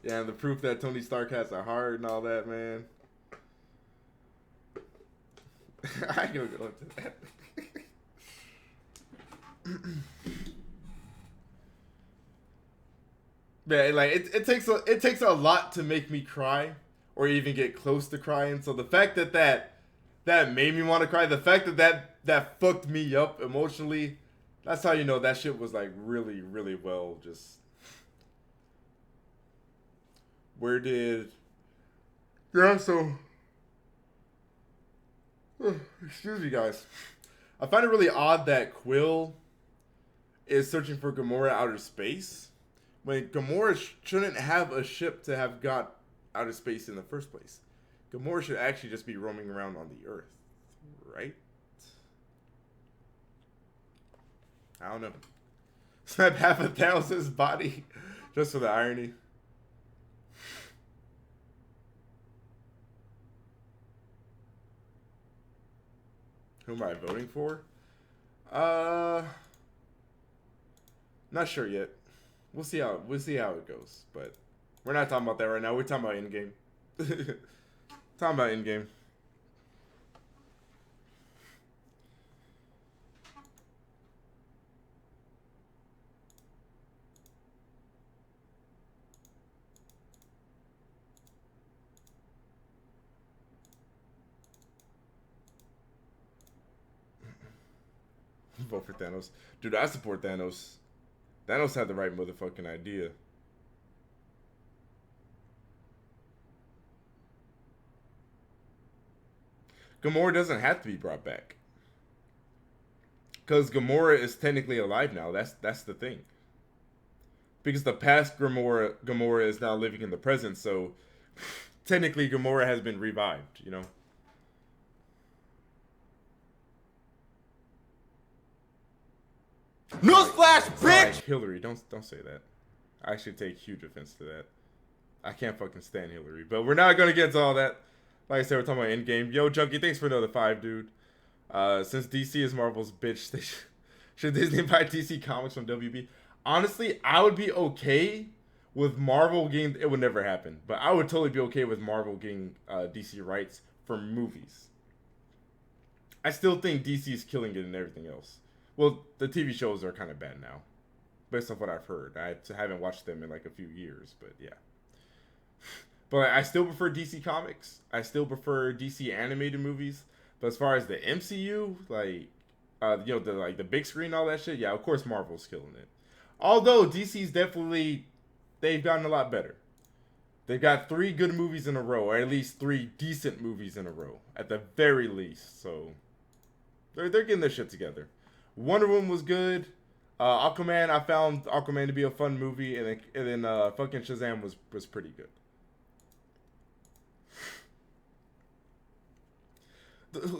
Yeah, and the proof that Tony Stark has a heart and all that, man. I ain't gonna go into that. Man, like it takes a lot to make me cry or even get close to crying. So the fact that made me want to cry, the fact that fucked me up emotionally, that's how you know that shit was like really well just. Where did yeah, so excuse me guys. I find it really odd that Quill is searching for Gamora outer space when Gamora shouldn't have a ship to have got outer space in the first place. Gamora should actually just be roaming around on the Earth, right? I don't know. Snap half a Thanos' body just for the irony. Who am I voting for? Not sure yet. We'll see how it goes. But we're not talking about that right now. We're talking about Endgame. Talking about Endgame. Vote for Thanos. Dude, I support Thanos. Thanos had the right motherfucking idea. Gamora doesn't have to be brought back. Because Gamora is technically alive now. That's the thing. Because the past Gamora is now living in the present, so technically Gamora has been revived, you know? Newsflash, Like bitch! Hillary, don't say that. I actually take huge offense to that. I can't fucking stand Hillary. But we're not gonna get to all that. Like I said, we're talking about Endgame. Yo, Junkie, thanks for another 5, dude. Since DC is Marvel's bitch, they should Disney buy DC Comics from WB? Honestly, I would be okay with Marvel getting. It would never happen, but I would totally be okay with Marvel getting DC rights for movies. I still think DC is killing it and everything else. Well, the TV shows are kind of bad now, based off what I've heard. I haven't watched them in like a few years, but yeah. But I still prefer DC Comics. I still prefer DC animated movies. But as far as the MCU, like, the big screen, all that shit, yeah, of course Marvel's killing it. Although DC's definitely, they've gotten a lot better. They've got 3 good movies in a row, or at least 3 decent movies in a row, at the very least. So they're getting their shit together. Wonder Woman was good. Aquaman, I found Aquaman to be a fun movie, and then fucking Shazam was pretty good.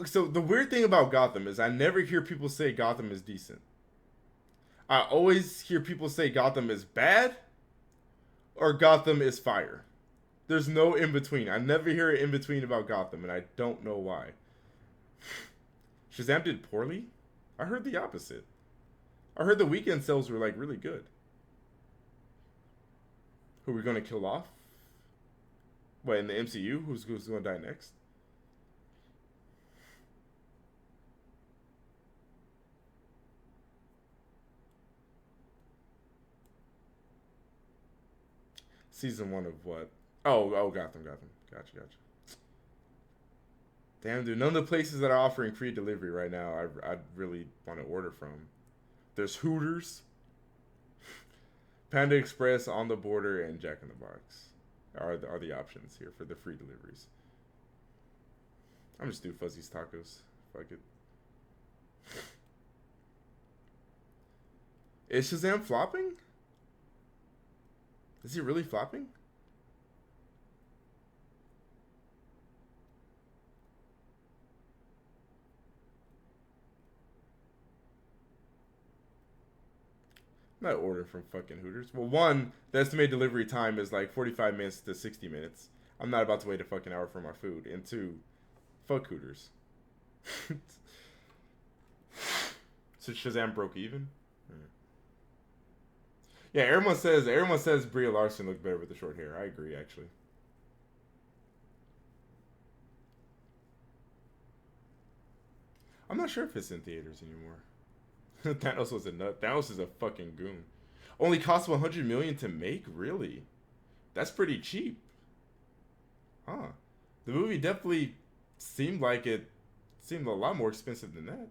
So the weird thing about Gotham is I never hear people say Gotham is decent. I always hear people say Gotham is bad or Gotham is fire. There's no in between. I never hear an in between about Gotham, and I don't know why. Shazam did poorly? I heard the opposite. I heard the weekend sales were like really good. Who are we gonna kill off? What, in the MCU? Who's gonna die next? Season 1 of what? Oh, Gotham. Gotcha. Damn, dude, none of the places that are offering free delivery right now I really want to order from. There's Hooters, Panda Express, On the Border, and Jack in the Box are the options here for the free deliveries. I'm just do Fuzzy's Tacos. Fuck it. Is Shazam flopping? Is he really flopping? I'm not ordering from fucking Hooters. Well, one, the estimated delivery time is like 45 minutes to 60 minutes. I'm not about to wait a fucking hour for my food. And 2, fuck Hooters. So Shazam broke even? Yeah, everyone says Brie Larson looked better with the short hair. I agree, actually. I'm not sure if it's in theaters anymore. Thanos was a nut. Thanos is a fucking goon. Only cost $100 million to make? Really? That's pretty cheap. Huh. The movie definitely seemed a lot more expensive than that.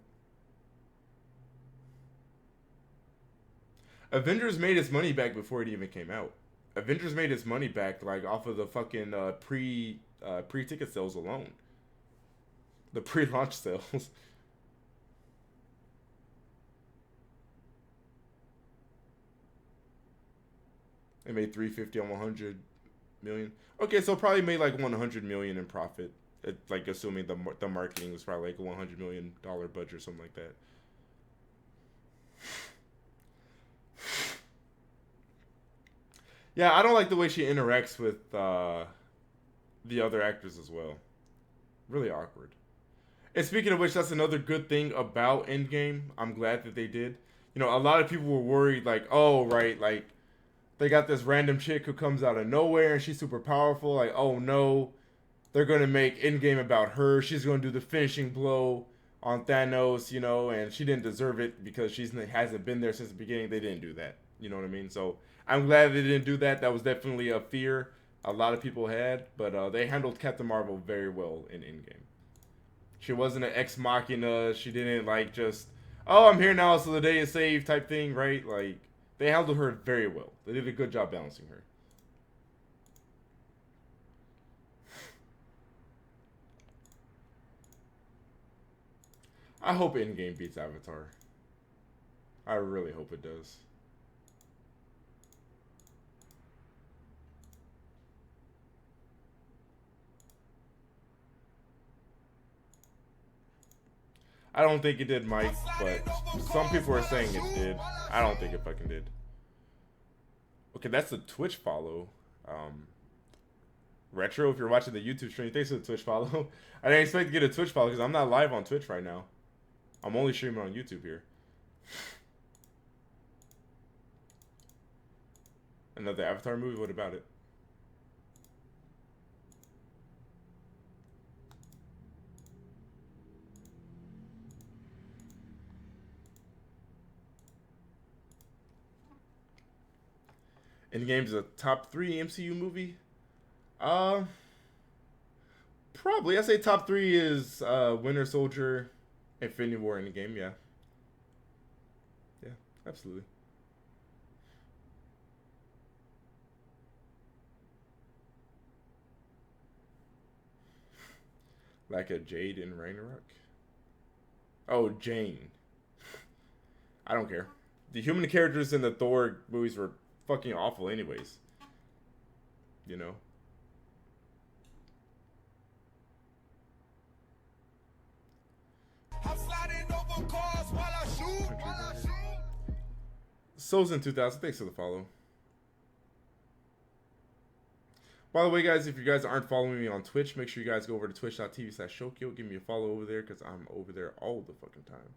Avengers made its money back before it even came out. Avengers made its money back like off of the fucking pre-ticket sales alone. The pre-launch sales. They made $350 on 100 million. Okay, so probably made like 100 million in profit. Like assuming the marketing was probably like a $100 million budget or something like that. Yeah, I don't like the way she interacts with the other actors as well. Really awkward. And speaking of which, that's another good thing about Endgame. I'm glad that they did. You know, a lot of people were worried, like, oh, right, like, they got this random chick who comes out of nowhere and she's super powerful. Like, oh no, they're going to make Endgame about her. She's going to do the finishing blow on Thanos, you know, and she didn't deserve it because she hasn't been there since the beginning. They didn't do that. You know what I mean? So I'm glad they didn't do that. That was definitely a fear a lot of people had, but they handled Captain Marvel very well in Endgame. She wasn't an ex machina. She didn't like just, oh, I'm here now, so the day is saved type thing, right? Like, they handled her very well. They did a good job balancing her. I hope Endgame beats Avatar. I really hope it does. I don't think it did, Mike, but some people are saying it did. I don't think it fucking did. Okay, that's a Twitch follow. Retro, if you're watching the YouTube stream, thanks for the Twitch follow. I didn't expect to get a Twitch follow because I'm not live on Twitch right now. I'm only streaming on YouTube here. Another Avatar movie? What about it? Endgame's a top 3 MCU movie? Probably. I say top 3 is Winter Soldier, Infinity War, Endgame. Yeah. Yeah, absolutely. Like a Jade in Ragnarok? Oh, Jane. I don't care. The human characters in the Thor movies were fucking awful anyways. You know? I'm sliding over cars while I shoot. Souls in 2000. Thanks for the follow. By the way, guys, if you guys aren't following me on Twitch, make sure you guys go over to twitch.tv/Shokio. Give me a follow over there because I'm over there all the fucking time.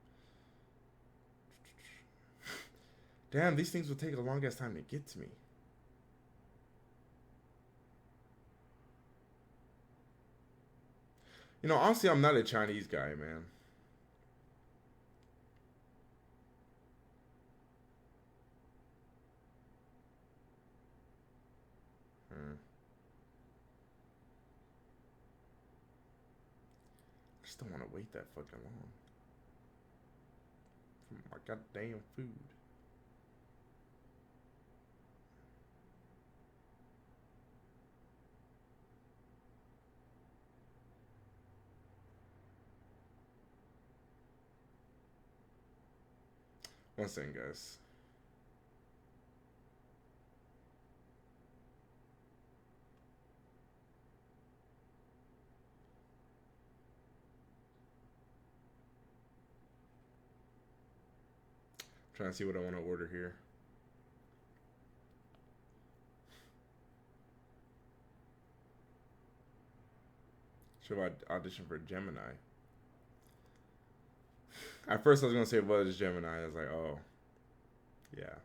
Damn, these things will take a long ass time to get to me. You know, honestly, I'm not a Chinese guy, man. I just don't want to wait that fucking long for my goddamn food. One second, guys. Trying to see what I want to order here. Should I audition for Gemini? At first I was going to say, what is Gemini? I was like, oh. Yeah.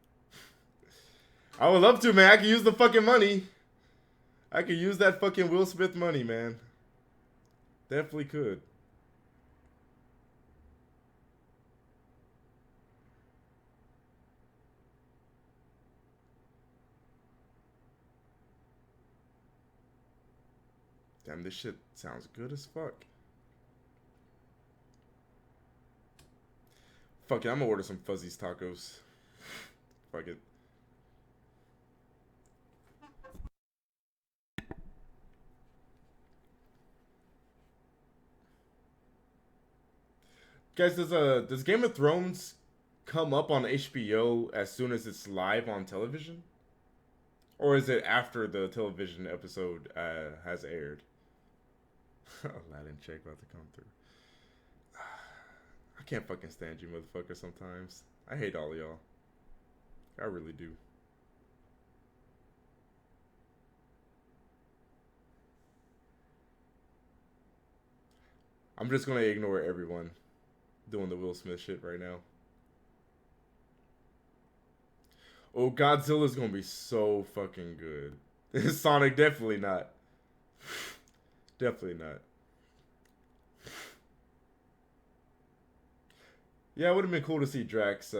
I would love to, man. I could use the fucking money. I could use that fucking Will Smith money, man. Definitely could. Damn, this shit sounds good as fuck. Fuck it, I'm gonna order some Fuzzy's tacos. Fuck it. Guys, does Game of Thrones come up on HBO as soon as it's live on television? Or is it after the television episode has aired? Aladdin check about to come through. I can't fucking stand you motherfuckers sometimes. I hate all of y'all. I really do. I'm just gonna ignore everyone doing the Will Smith shit right now. Oh, Godzilla's gonna be so fucking good. Sonic, definitely not. Definitely not. Yeah, it would have been cool to see Drax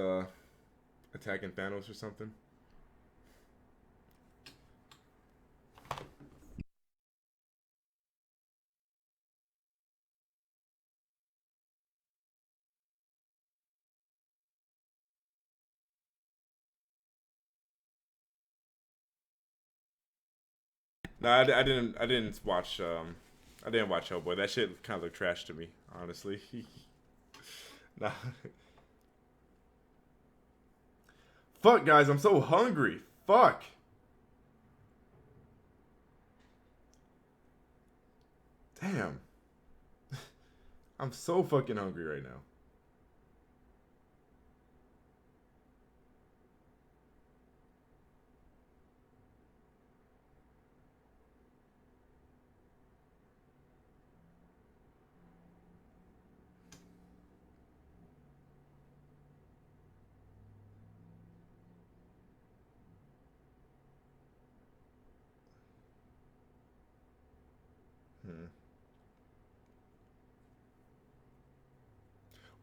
attacking Thanos or something. No, I didn't. I didn't watch. I didn't watch Hellboy. That shit kind of looked trash to me, honestly. Nah. Fuck, guys, I'm so hungry. Fuck. Damn. I'm so fucking hungry right now.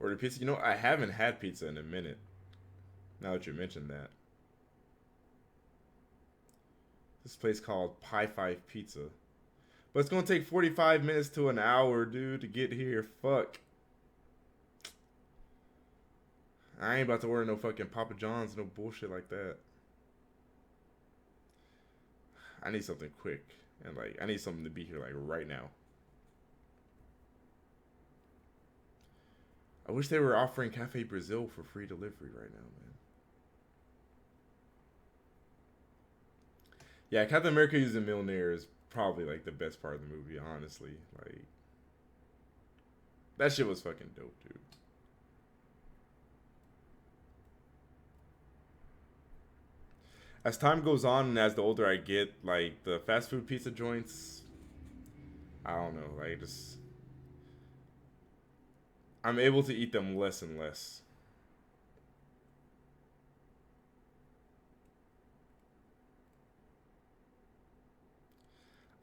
Order pizza. You know, I haven't had pizza in a minute. Now that you mentioned that. This place called Pie 5 Pizza. But it's gonna take 45 minutes to an hour, dude, to get here. Fuck. I ain't about to order no fucking Papa John's, no bullshit like that. I need something quick. And like, I need something to be here like right now. I wish they were offering Cafe Brazil for free delivery right now, man. Yeah, Captain America using Mjolnir is probably like the best part of the movie, honestly. Like, that shit was fucking dope, dude. As time goes on and as the older I get, like the fast food pizza joints, I don't know, like just I'm able to eat them less and less.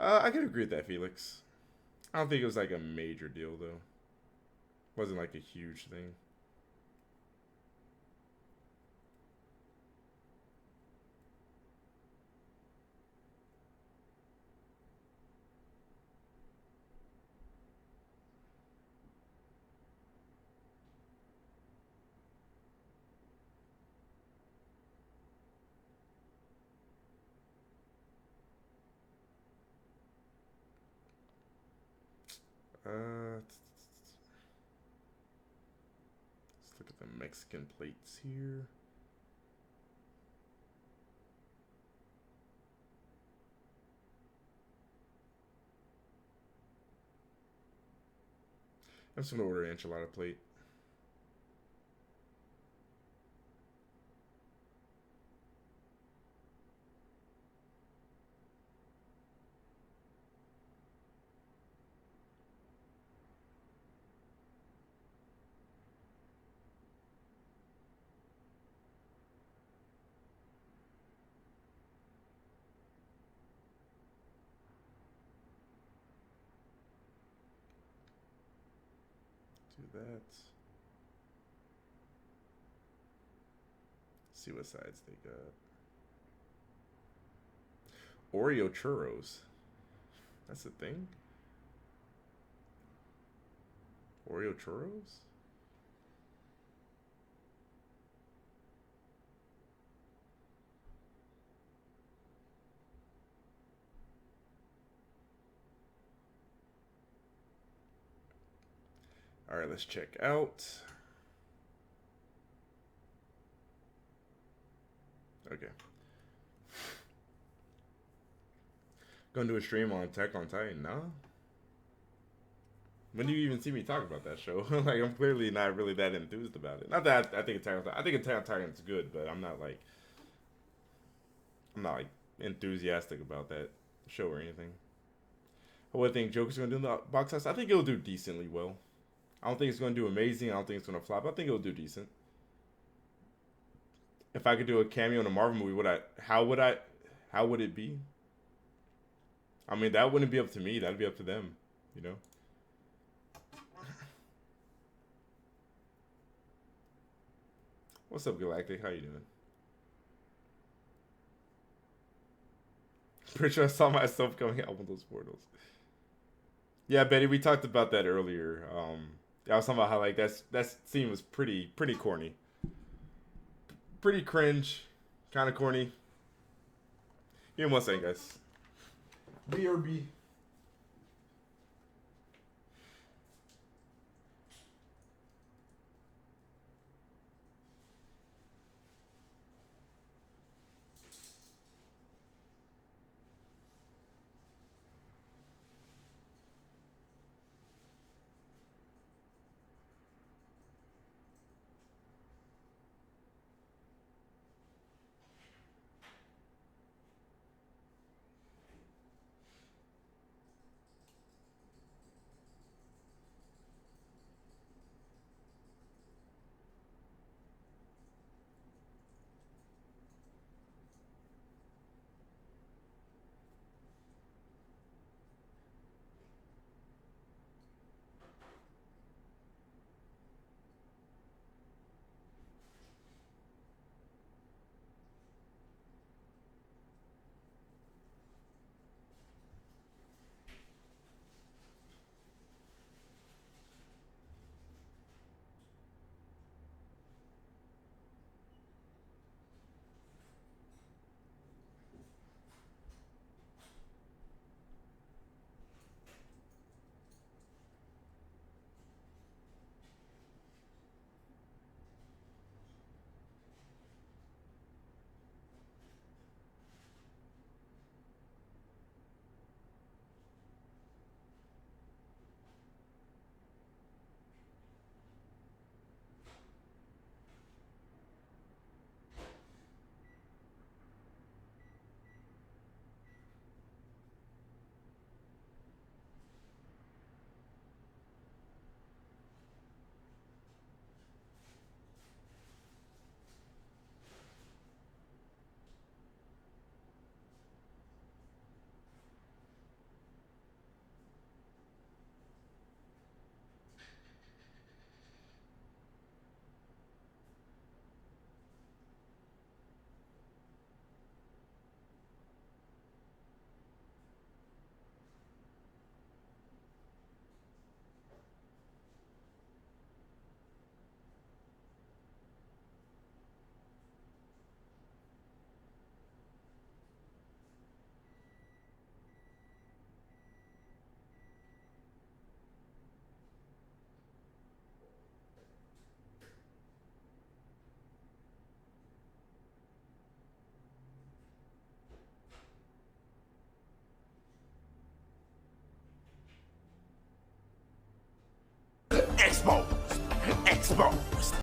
I can agree with that, Felix. I don't think it was like a major deal though. Wasn't like a huge thing. Let's look at the Mexican plates here. I'm just gonna order an enchilada plate. Do that. See what sides they got. Oreo churros. That's the thing? Oreo churros? Alright, let's check out. Okay. Gonna do a stream on Attack on Titan, no? When do you even see me talk about that show? Like, I'm clearly not really that enthused about it. Not that I think Attack on Titan. I think Attack on Titan is good, but I'm not like enthusiastic about that show or anything. What do I think Joker's gonna do in the box office? I think it'll do decently well. I don't think it's gonna do amazing. I don't think it's gonna flop. I think it'll do decent. If I could do a cameo in a Marvel movie, how would it be? I mean, that wouldn't be up to me. That'd be up to them, you know? What's up, Galactic? How you doing? Pretty sure I saw myself coming out with those portals. Yeah, Betty, we talked about that earlier. I was talking about how like that scene was pretty corny. Pretty cringe, kind of corny. Give me one second, guys. BRB. Exposed. Exposed.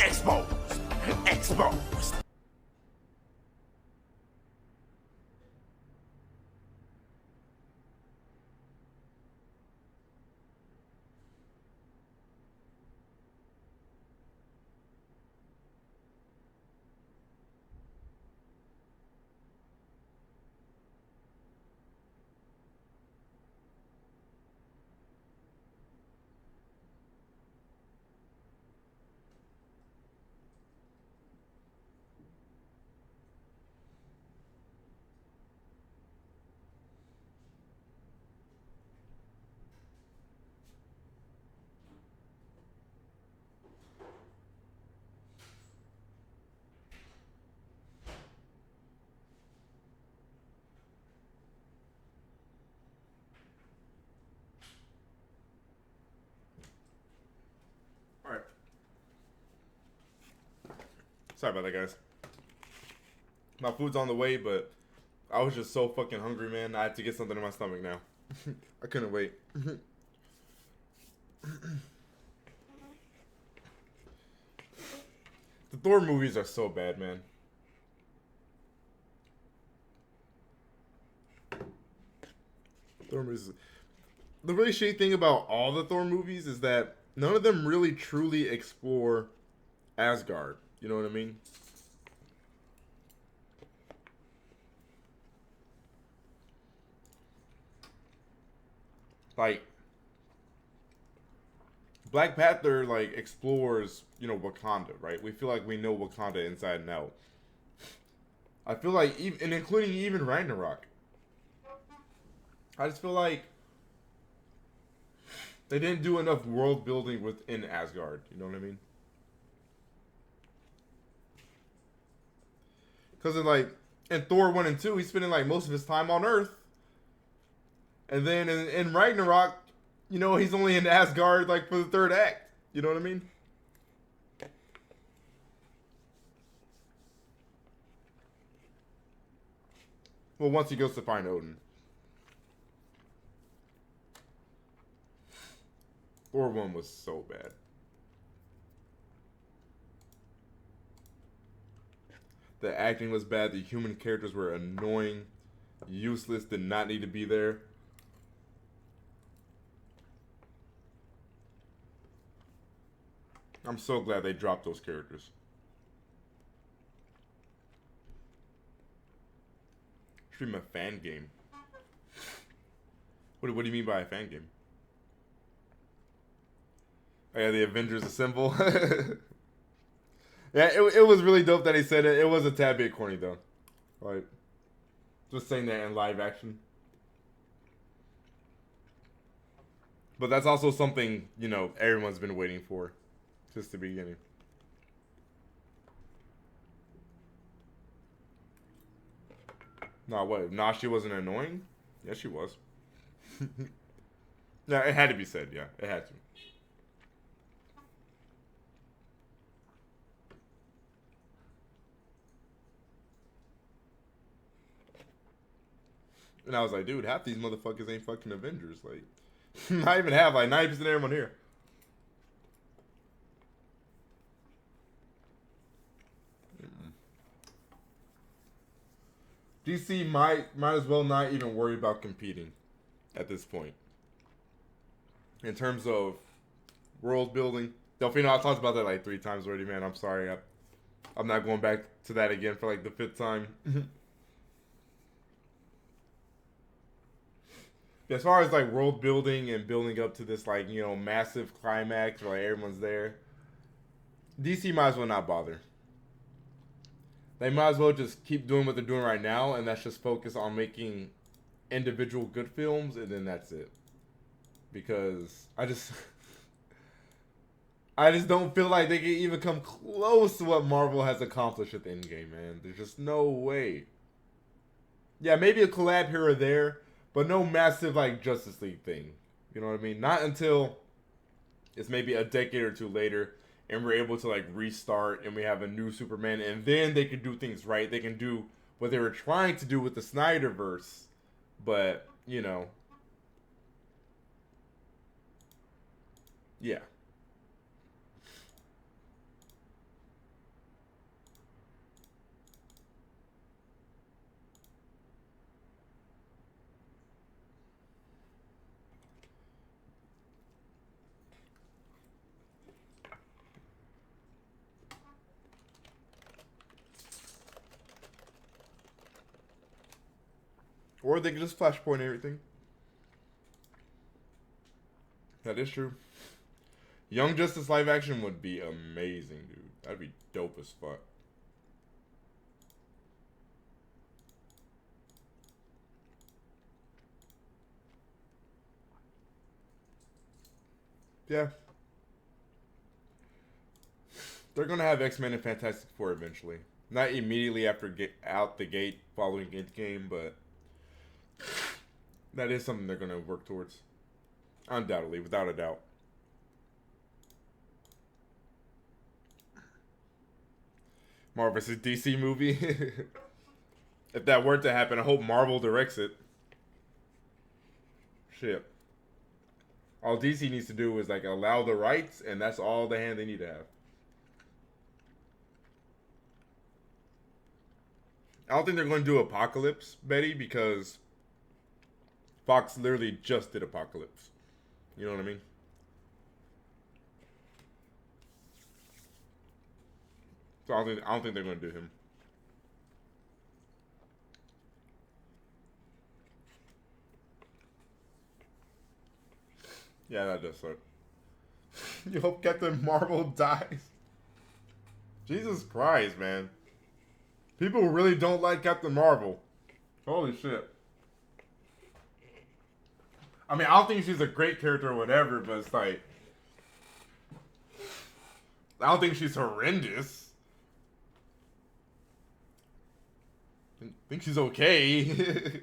Exposed. Exposed. Alright. Sorry about that, guys. My food's on the way, but I was just so fucking hungry, man. I had to get something in my stomach now. I couldn't wait. The Thor movies are so bad, man. Thor movies. The really shitty thing about all the Thor movies is that none of them really truly explore Asgard. You know what I mean? Like, Black Panther, like, explores, you know, Wakanda, right? We feel like we know Wakanda inside and out. I feel like, even, and including even Ragnarok, I just feel like they didn't do enough world building within Asgard. You know what I mean? Because in Thor 1 and 2, he's spending, like, most of his time on Earth. And then in Ragnarok, you know, he's only in Asgard, like, for the third act. You know what I mean? Well, once he goes to find Odin. Thor 1 was so bad. The acting was bad. The human characters were annoying, useless, did not need to be there. I'm so glad they dropped those characters. Stream a fan game. What do you mean by a fan game? Oh yeah, the Avengers Assemble. Yeah, it was really dope that he said it. It was a tad bit corny though. Like, just saying that in live action. But that's also something, you know, everyone's been waiting for since the beginning. Nah, what? Nah, she wasn't annoying? Yeah, she was. Yeah, it had to be said. Yeah, it had to. And I was like, dude, half these motherfuckers ain't fucking Avengers. Like, not even half, like 90% of everyone here. DC might as well not even worry about competing at this point. In terms of world building. Delphino, I talked about that like 3 times already, man. I'm sorry. I'm not going back to that again for like the 5th time. As far as like world building and building up to this like, you know, massive climax where like everyone's there, DC might as well not bother. They might as well just keep doing what they're doing right now, and that's just focus on making individual good films, and then that's it. Because I just I just don't feel like they can even come close to what Marvel has accomplished at the Endgame, man. There's just no way. Yeah, maybe a collab here or there, but no massive like Justice League thing. You know what I mean? Not until it's maybe a decade or two later and we're able to like restart and we have a new Superman and then they can do things right. They can do what they were trying to do with the Snyderverse. But, you know. Yeah. Or they can just flashpoint everything. That is true. Young Justice live action would be amazing, dude. That'd be dope as fuck. Yeah. They're gonna have X-Men and Fantastic Four eventually. Not immediately after get out the gate following Endgame, but that is something they're gonna work towards. Undoubtedly, without a doubt. Marvel vs. DC movie. If that were to happen, I hope Marvel directs it. Shit. All DC needs to do is like allow the rights, and that's all the hand they need to have. I don't think they're going to do Apocalypse, Betty, because Fox literally just did Apocalypse. You know what I mean? So I don't think they're going to do him. Yeah, that does suck. You hope Captain Marvel dies. Jesus Christ, man. People really don't like Captain Marvel. Holy shit. I mean, I don't think she's a great character or whatever, but it's like... I don't think she's horrendous. I think she's okay.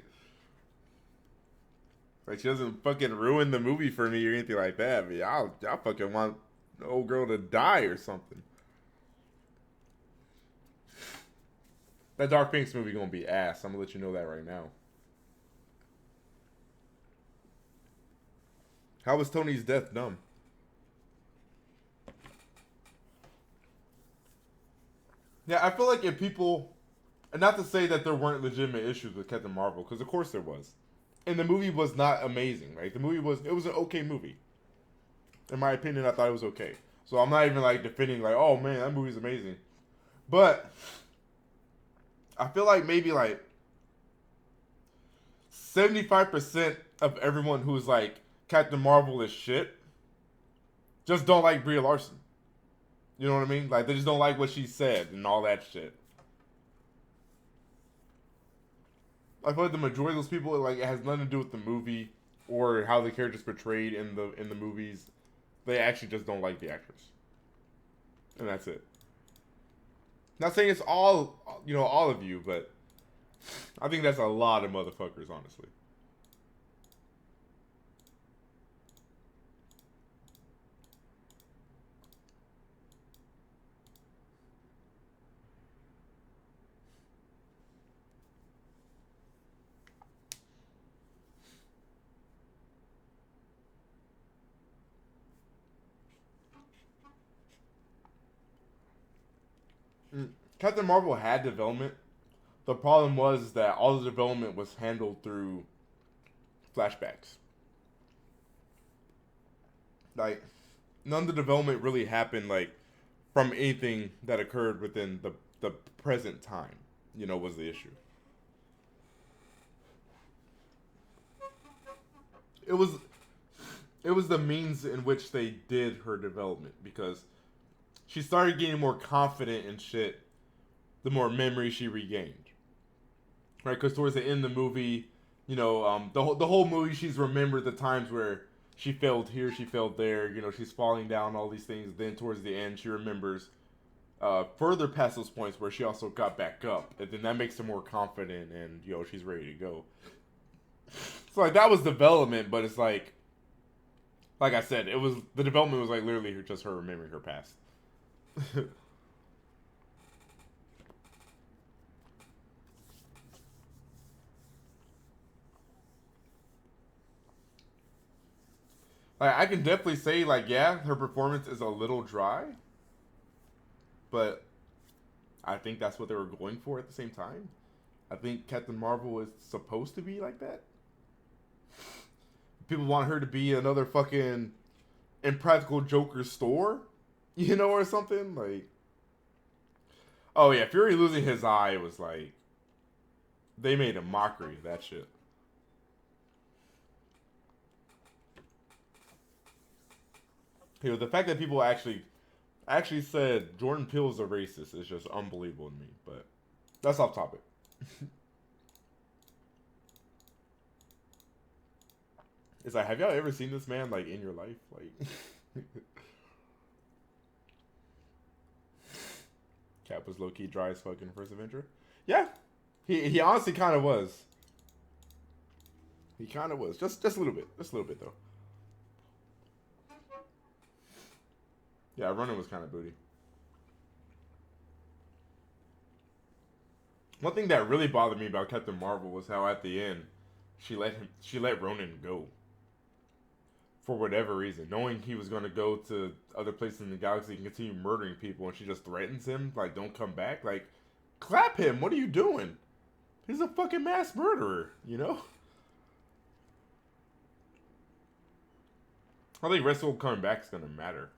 Like, she doesn't fucking ruin the movie for me or anything like that. But y'all fucking want the old girl to die or something. That Dark Phoenix movie gonna be ass. I'm gonna let you know that right now. How was Tony's death dumb? Yeah, I feel like if people... And not to say that there weren't legitimate issues with Captain Marvel, because of course there was. And the movie was not amazing, right? The movie was... It was an okay movie. In my opinion, I thought it was okay. So I'm not even, like, defending, like, oh, man, that movie's amazing. But... I feel like maybe, like... 75% of everyone who's, like, Captain Marvel is shit just don't like Brie Larson. You know what I mean? Like, they just don't like what she said and all that shit. I feel like the majority of those people, like, it has nothing to do with the movie or how the character's portrayed in the movies. They actually just don't like the actress. And that's it. Not saying it's all, you know, all of you, but I think that's a lot of motherfuckers, honestly. Captain Marvel had development. The problem was that all the development was handled through flashbacks. Like, none of the development really happened, like, from anything that occurred within the present time, you know, was the issue. It was the means in which they did her development, because she started getting more confident in shit the more memory she regained. Right? Because towards the end of the movie, you know, the whole movie, she's remembered the times where she failed here, she failed there. You know, she's falling down, all these things. Then towards the end, she remembers further past those points where she also got back up, and then that makes her more confident, and you know, she's ready to go. So like that was development, but it's like I said, it was the development was like literally just her remembering her past. Like I can definitely say like yeah, her performance is a little dry, but I think that's what they were going for at the same time. I think Captain Marvel is supposed to be like that. People want her to be another fucking Impractical Joker store, you know, or something like. Oh yeah, Fury losing his eye was like they made a mockery of that shit. You know, the fact that people actually said Jordan Peele's a racist is just unbelievable to me. But that's off topic. It's like, have y'all ever seen this man like in your life? Like, Cap was low key dry as fuck in First Avenger. Yeah, he honestly kind of was. He kind of was just a little bit, though. Yeah, running was kind of booty. One thing that really bothered me about Captain Marvel was how at the end she let Ronan go. For whatever reason, knowing he was going to go to other places in the galaxy and continue murdering people, and she just threatens him, like, don't come back. Like, clap him. What are you doing? He's a fucking mass murderer, you know? I think Russell coming back is going to matter.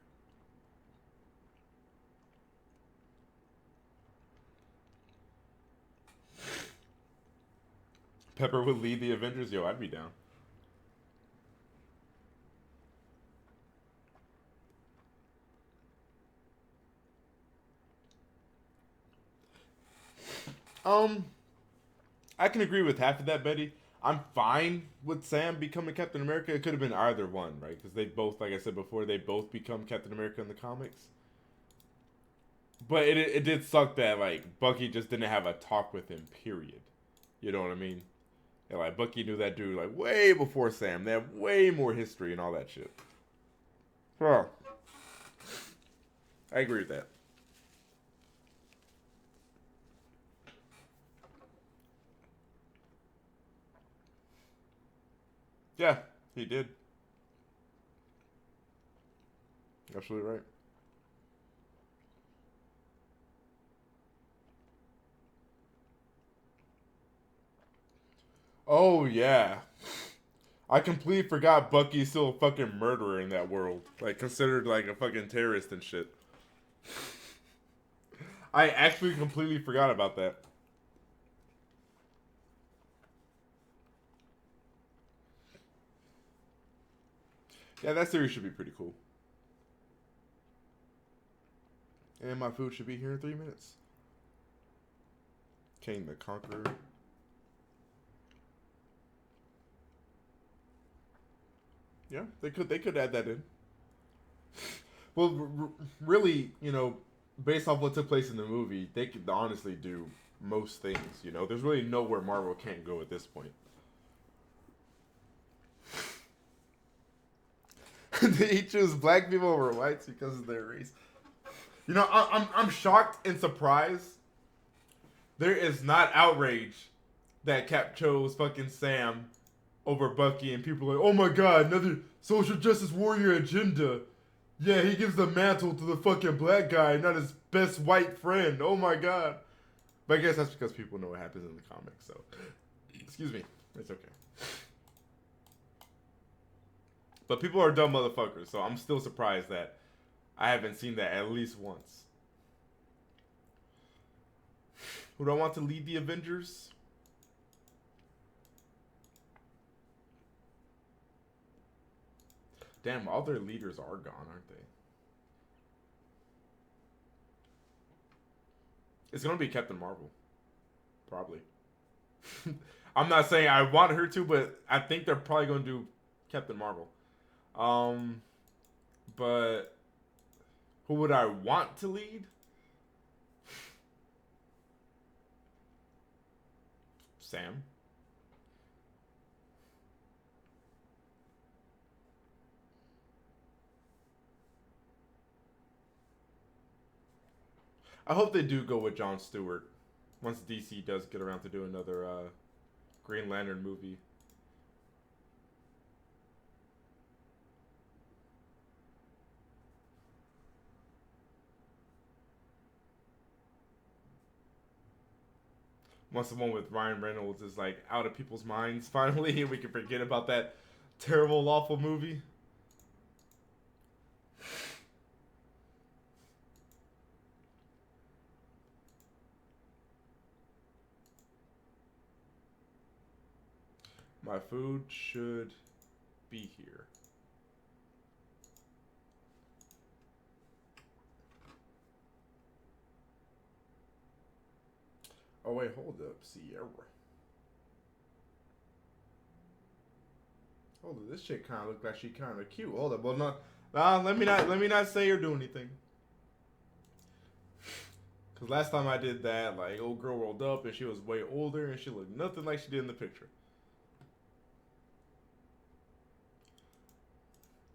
Pepper would lead the Avengers? Yo, I'd be down. I can agree with half of that, Betty. I'm fine with Sam becoming Captain America. It could have been either one, right? Because they both, like I said before, they both become Captain America in the comics. But it did suck that, like, Bucky just didn't have a talk with him, period. You know what I mean? And, like, Bucky knew that dude, like, way before Sam. They have way more history and all that shit. Huh. I agree with that. Yeah, he did. Absolutely right. Oh, yeah. I completely forgot Bucky's still a fucking murderer in that world. Like, considered like a fucking terrorist and shit. I actually completely forgot about that. Yeah, that series should be pretty cool. And my food should be here in 3 minutes. King the Conqueror. Yeah, they could add that in. Well, really, you know, based off what took place in the movie, they could honestly do most things. You know, there's really nowhere Marvel can't go at this point. They choose black people over whites because of their race. You know, I'm shocked and surprised. There is not outrage that Cap chose fucking Sam over Bucky, and people are like, oh my god, another social justice warrior agenda. Yeah, he gives the mantle to the fucking black guy, not his best white friend. Oh my god. But I guess that's because people know what happens in the comics, so. Excuse me. It's okay. But people are dumb motherfuckers, so I'm still surprised that I haven't seen that at least once. Who do I want to lead the Avengers? Damn, all their leaders are gone, aren't they? It's gonna be Captain Marvel. Probably. I'm not saying I want her to, but I think they're probably gonna do Captain Marvel. But who would I want to lead? Sam. I hope they do go with Jon Stewart once DC does get around to do another Green Lantern movie. Once the one with Ryan Reynolds is like out of people's minds finally, and we can forget about that terrible, awful movie. My food should be here. Oh wait, hold up, Sierra. Hold up, this chick kind of looked like she kind of cute. Hold up, well let me not say or do anything. Cause last time I did that, like old girl rolled up and she was way older and she looked nothing like she did in the picture.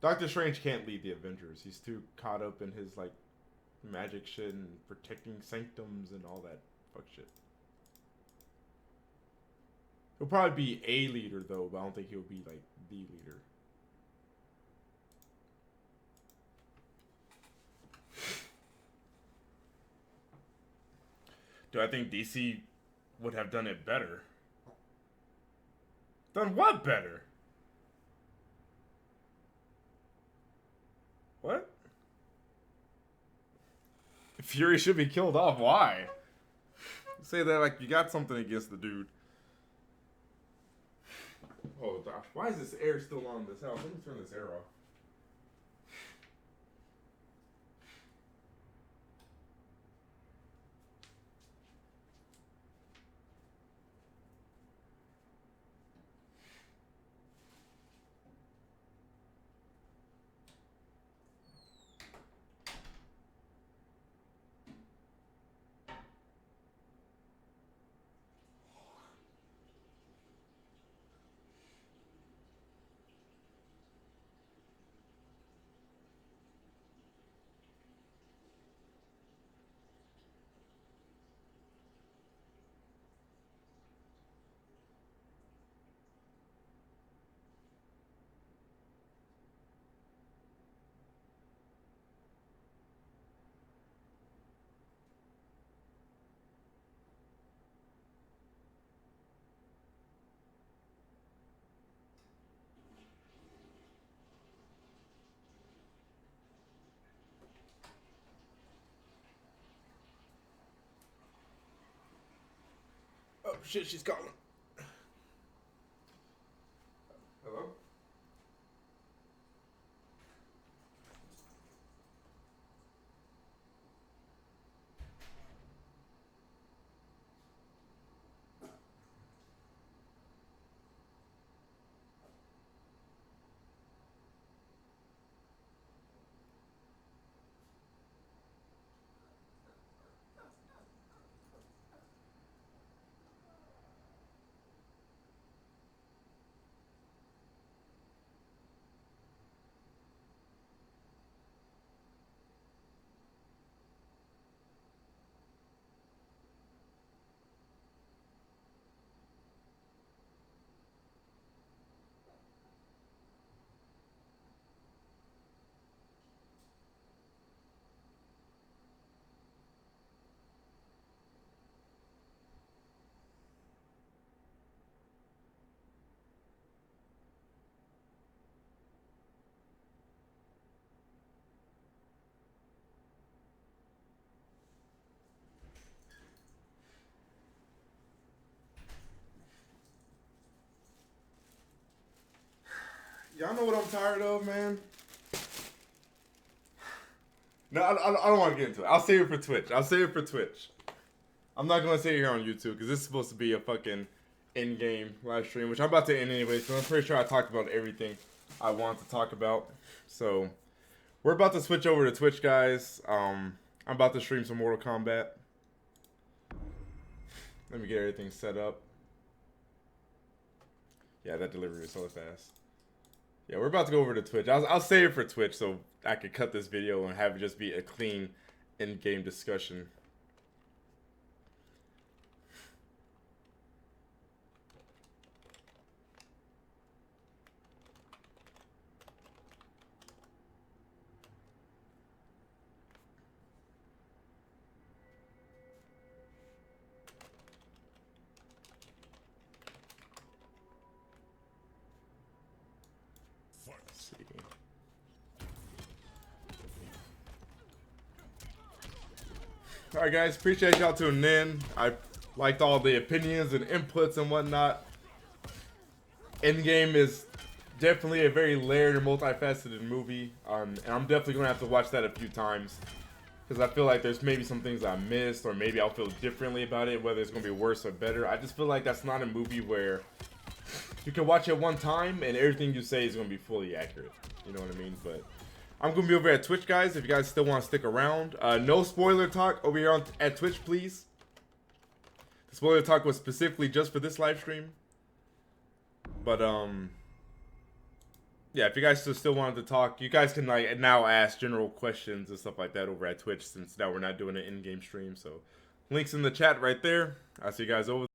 Doctor Strange can't lead the Avengers. He's too caught up in his like magic shit and protecting sanctums and all that fuck shit. He'll probably be a leader though, but I don't think he'll be like the leader. Do I think DC would have done it better? Done what better? What? Fury should be killed off. Why? Say that like you got something against the dude. Oh gosh, why is this air still on this house? Let me turn this air off. Oh shit, she's calling. Hello? Y'all know what I'm tired of, man? No, I don't want to get into it. I'll save it for Twitch. I'm not going to say it here on YouTube because this is supposed to be a fucking Endgame live stream, which I'm about to end anyway, so I'm pretty sure I talked about everything I want to talk about. So we're about to switch over to Twitch, guys. I'm about to stream some Mortal Kombat. Let me get everything set up. Yeah, that delivery is so fast. Yeah, we're about to go over to Twitch. I'll save it for Twitch so I could cut this video and have it just be a clean in-game discussion. Let's see. Alright guys, appreciate y'all tuning in. I liked all the opinions and inputs and whatnot. Endgame is definitely a very layered and multifaceted movie. And I'm definitely going to have to watch that a few times. Because I feel like there's maybe some things I missed, or maybe I'll feel differently about it, whether it's going to be worse or better. I just feel like that's not a movie where you can watch it one time and everything you say is going to be fully accurate. You know what I mean? But I'm going to be over at Twitch, guys, if you guys still want to stick around. No spoiler talk over here at Twitch, please. The spoiler talk was specifically just for this live stream. But, yeah, if you guys still wanted to talk, you guys can, like, now ask general questions and stuff like that over at Twitch, since now we're not doing an in-game stream. So, links in the chat right there. I'll see you guys over there.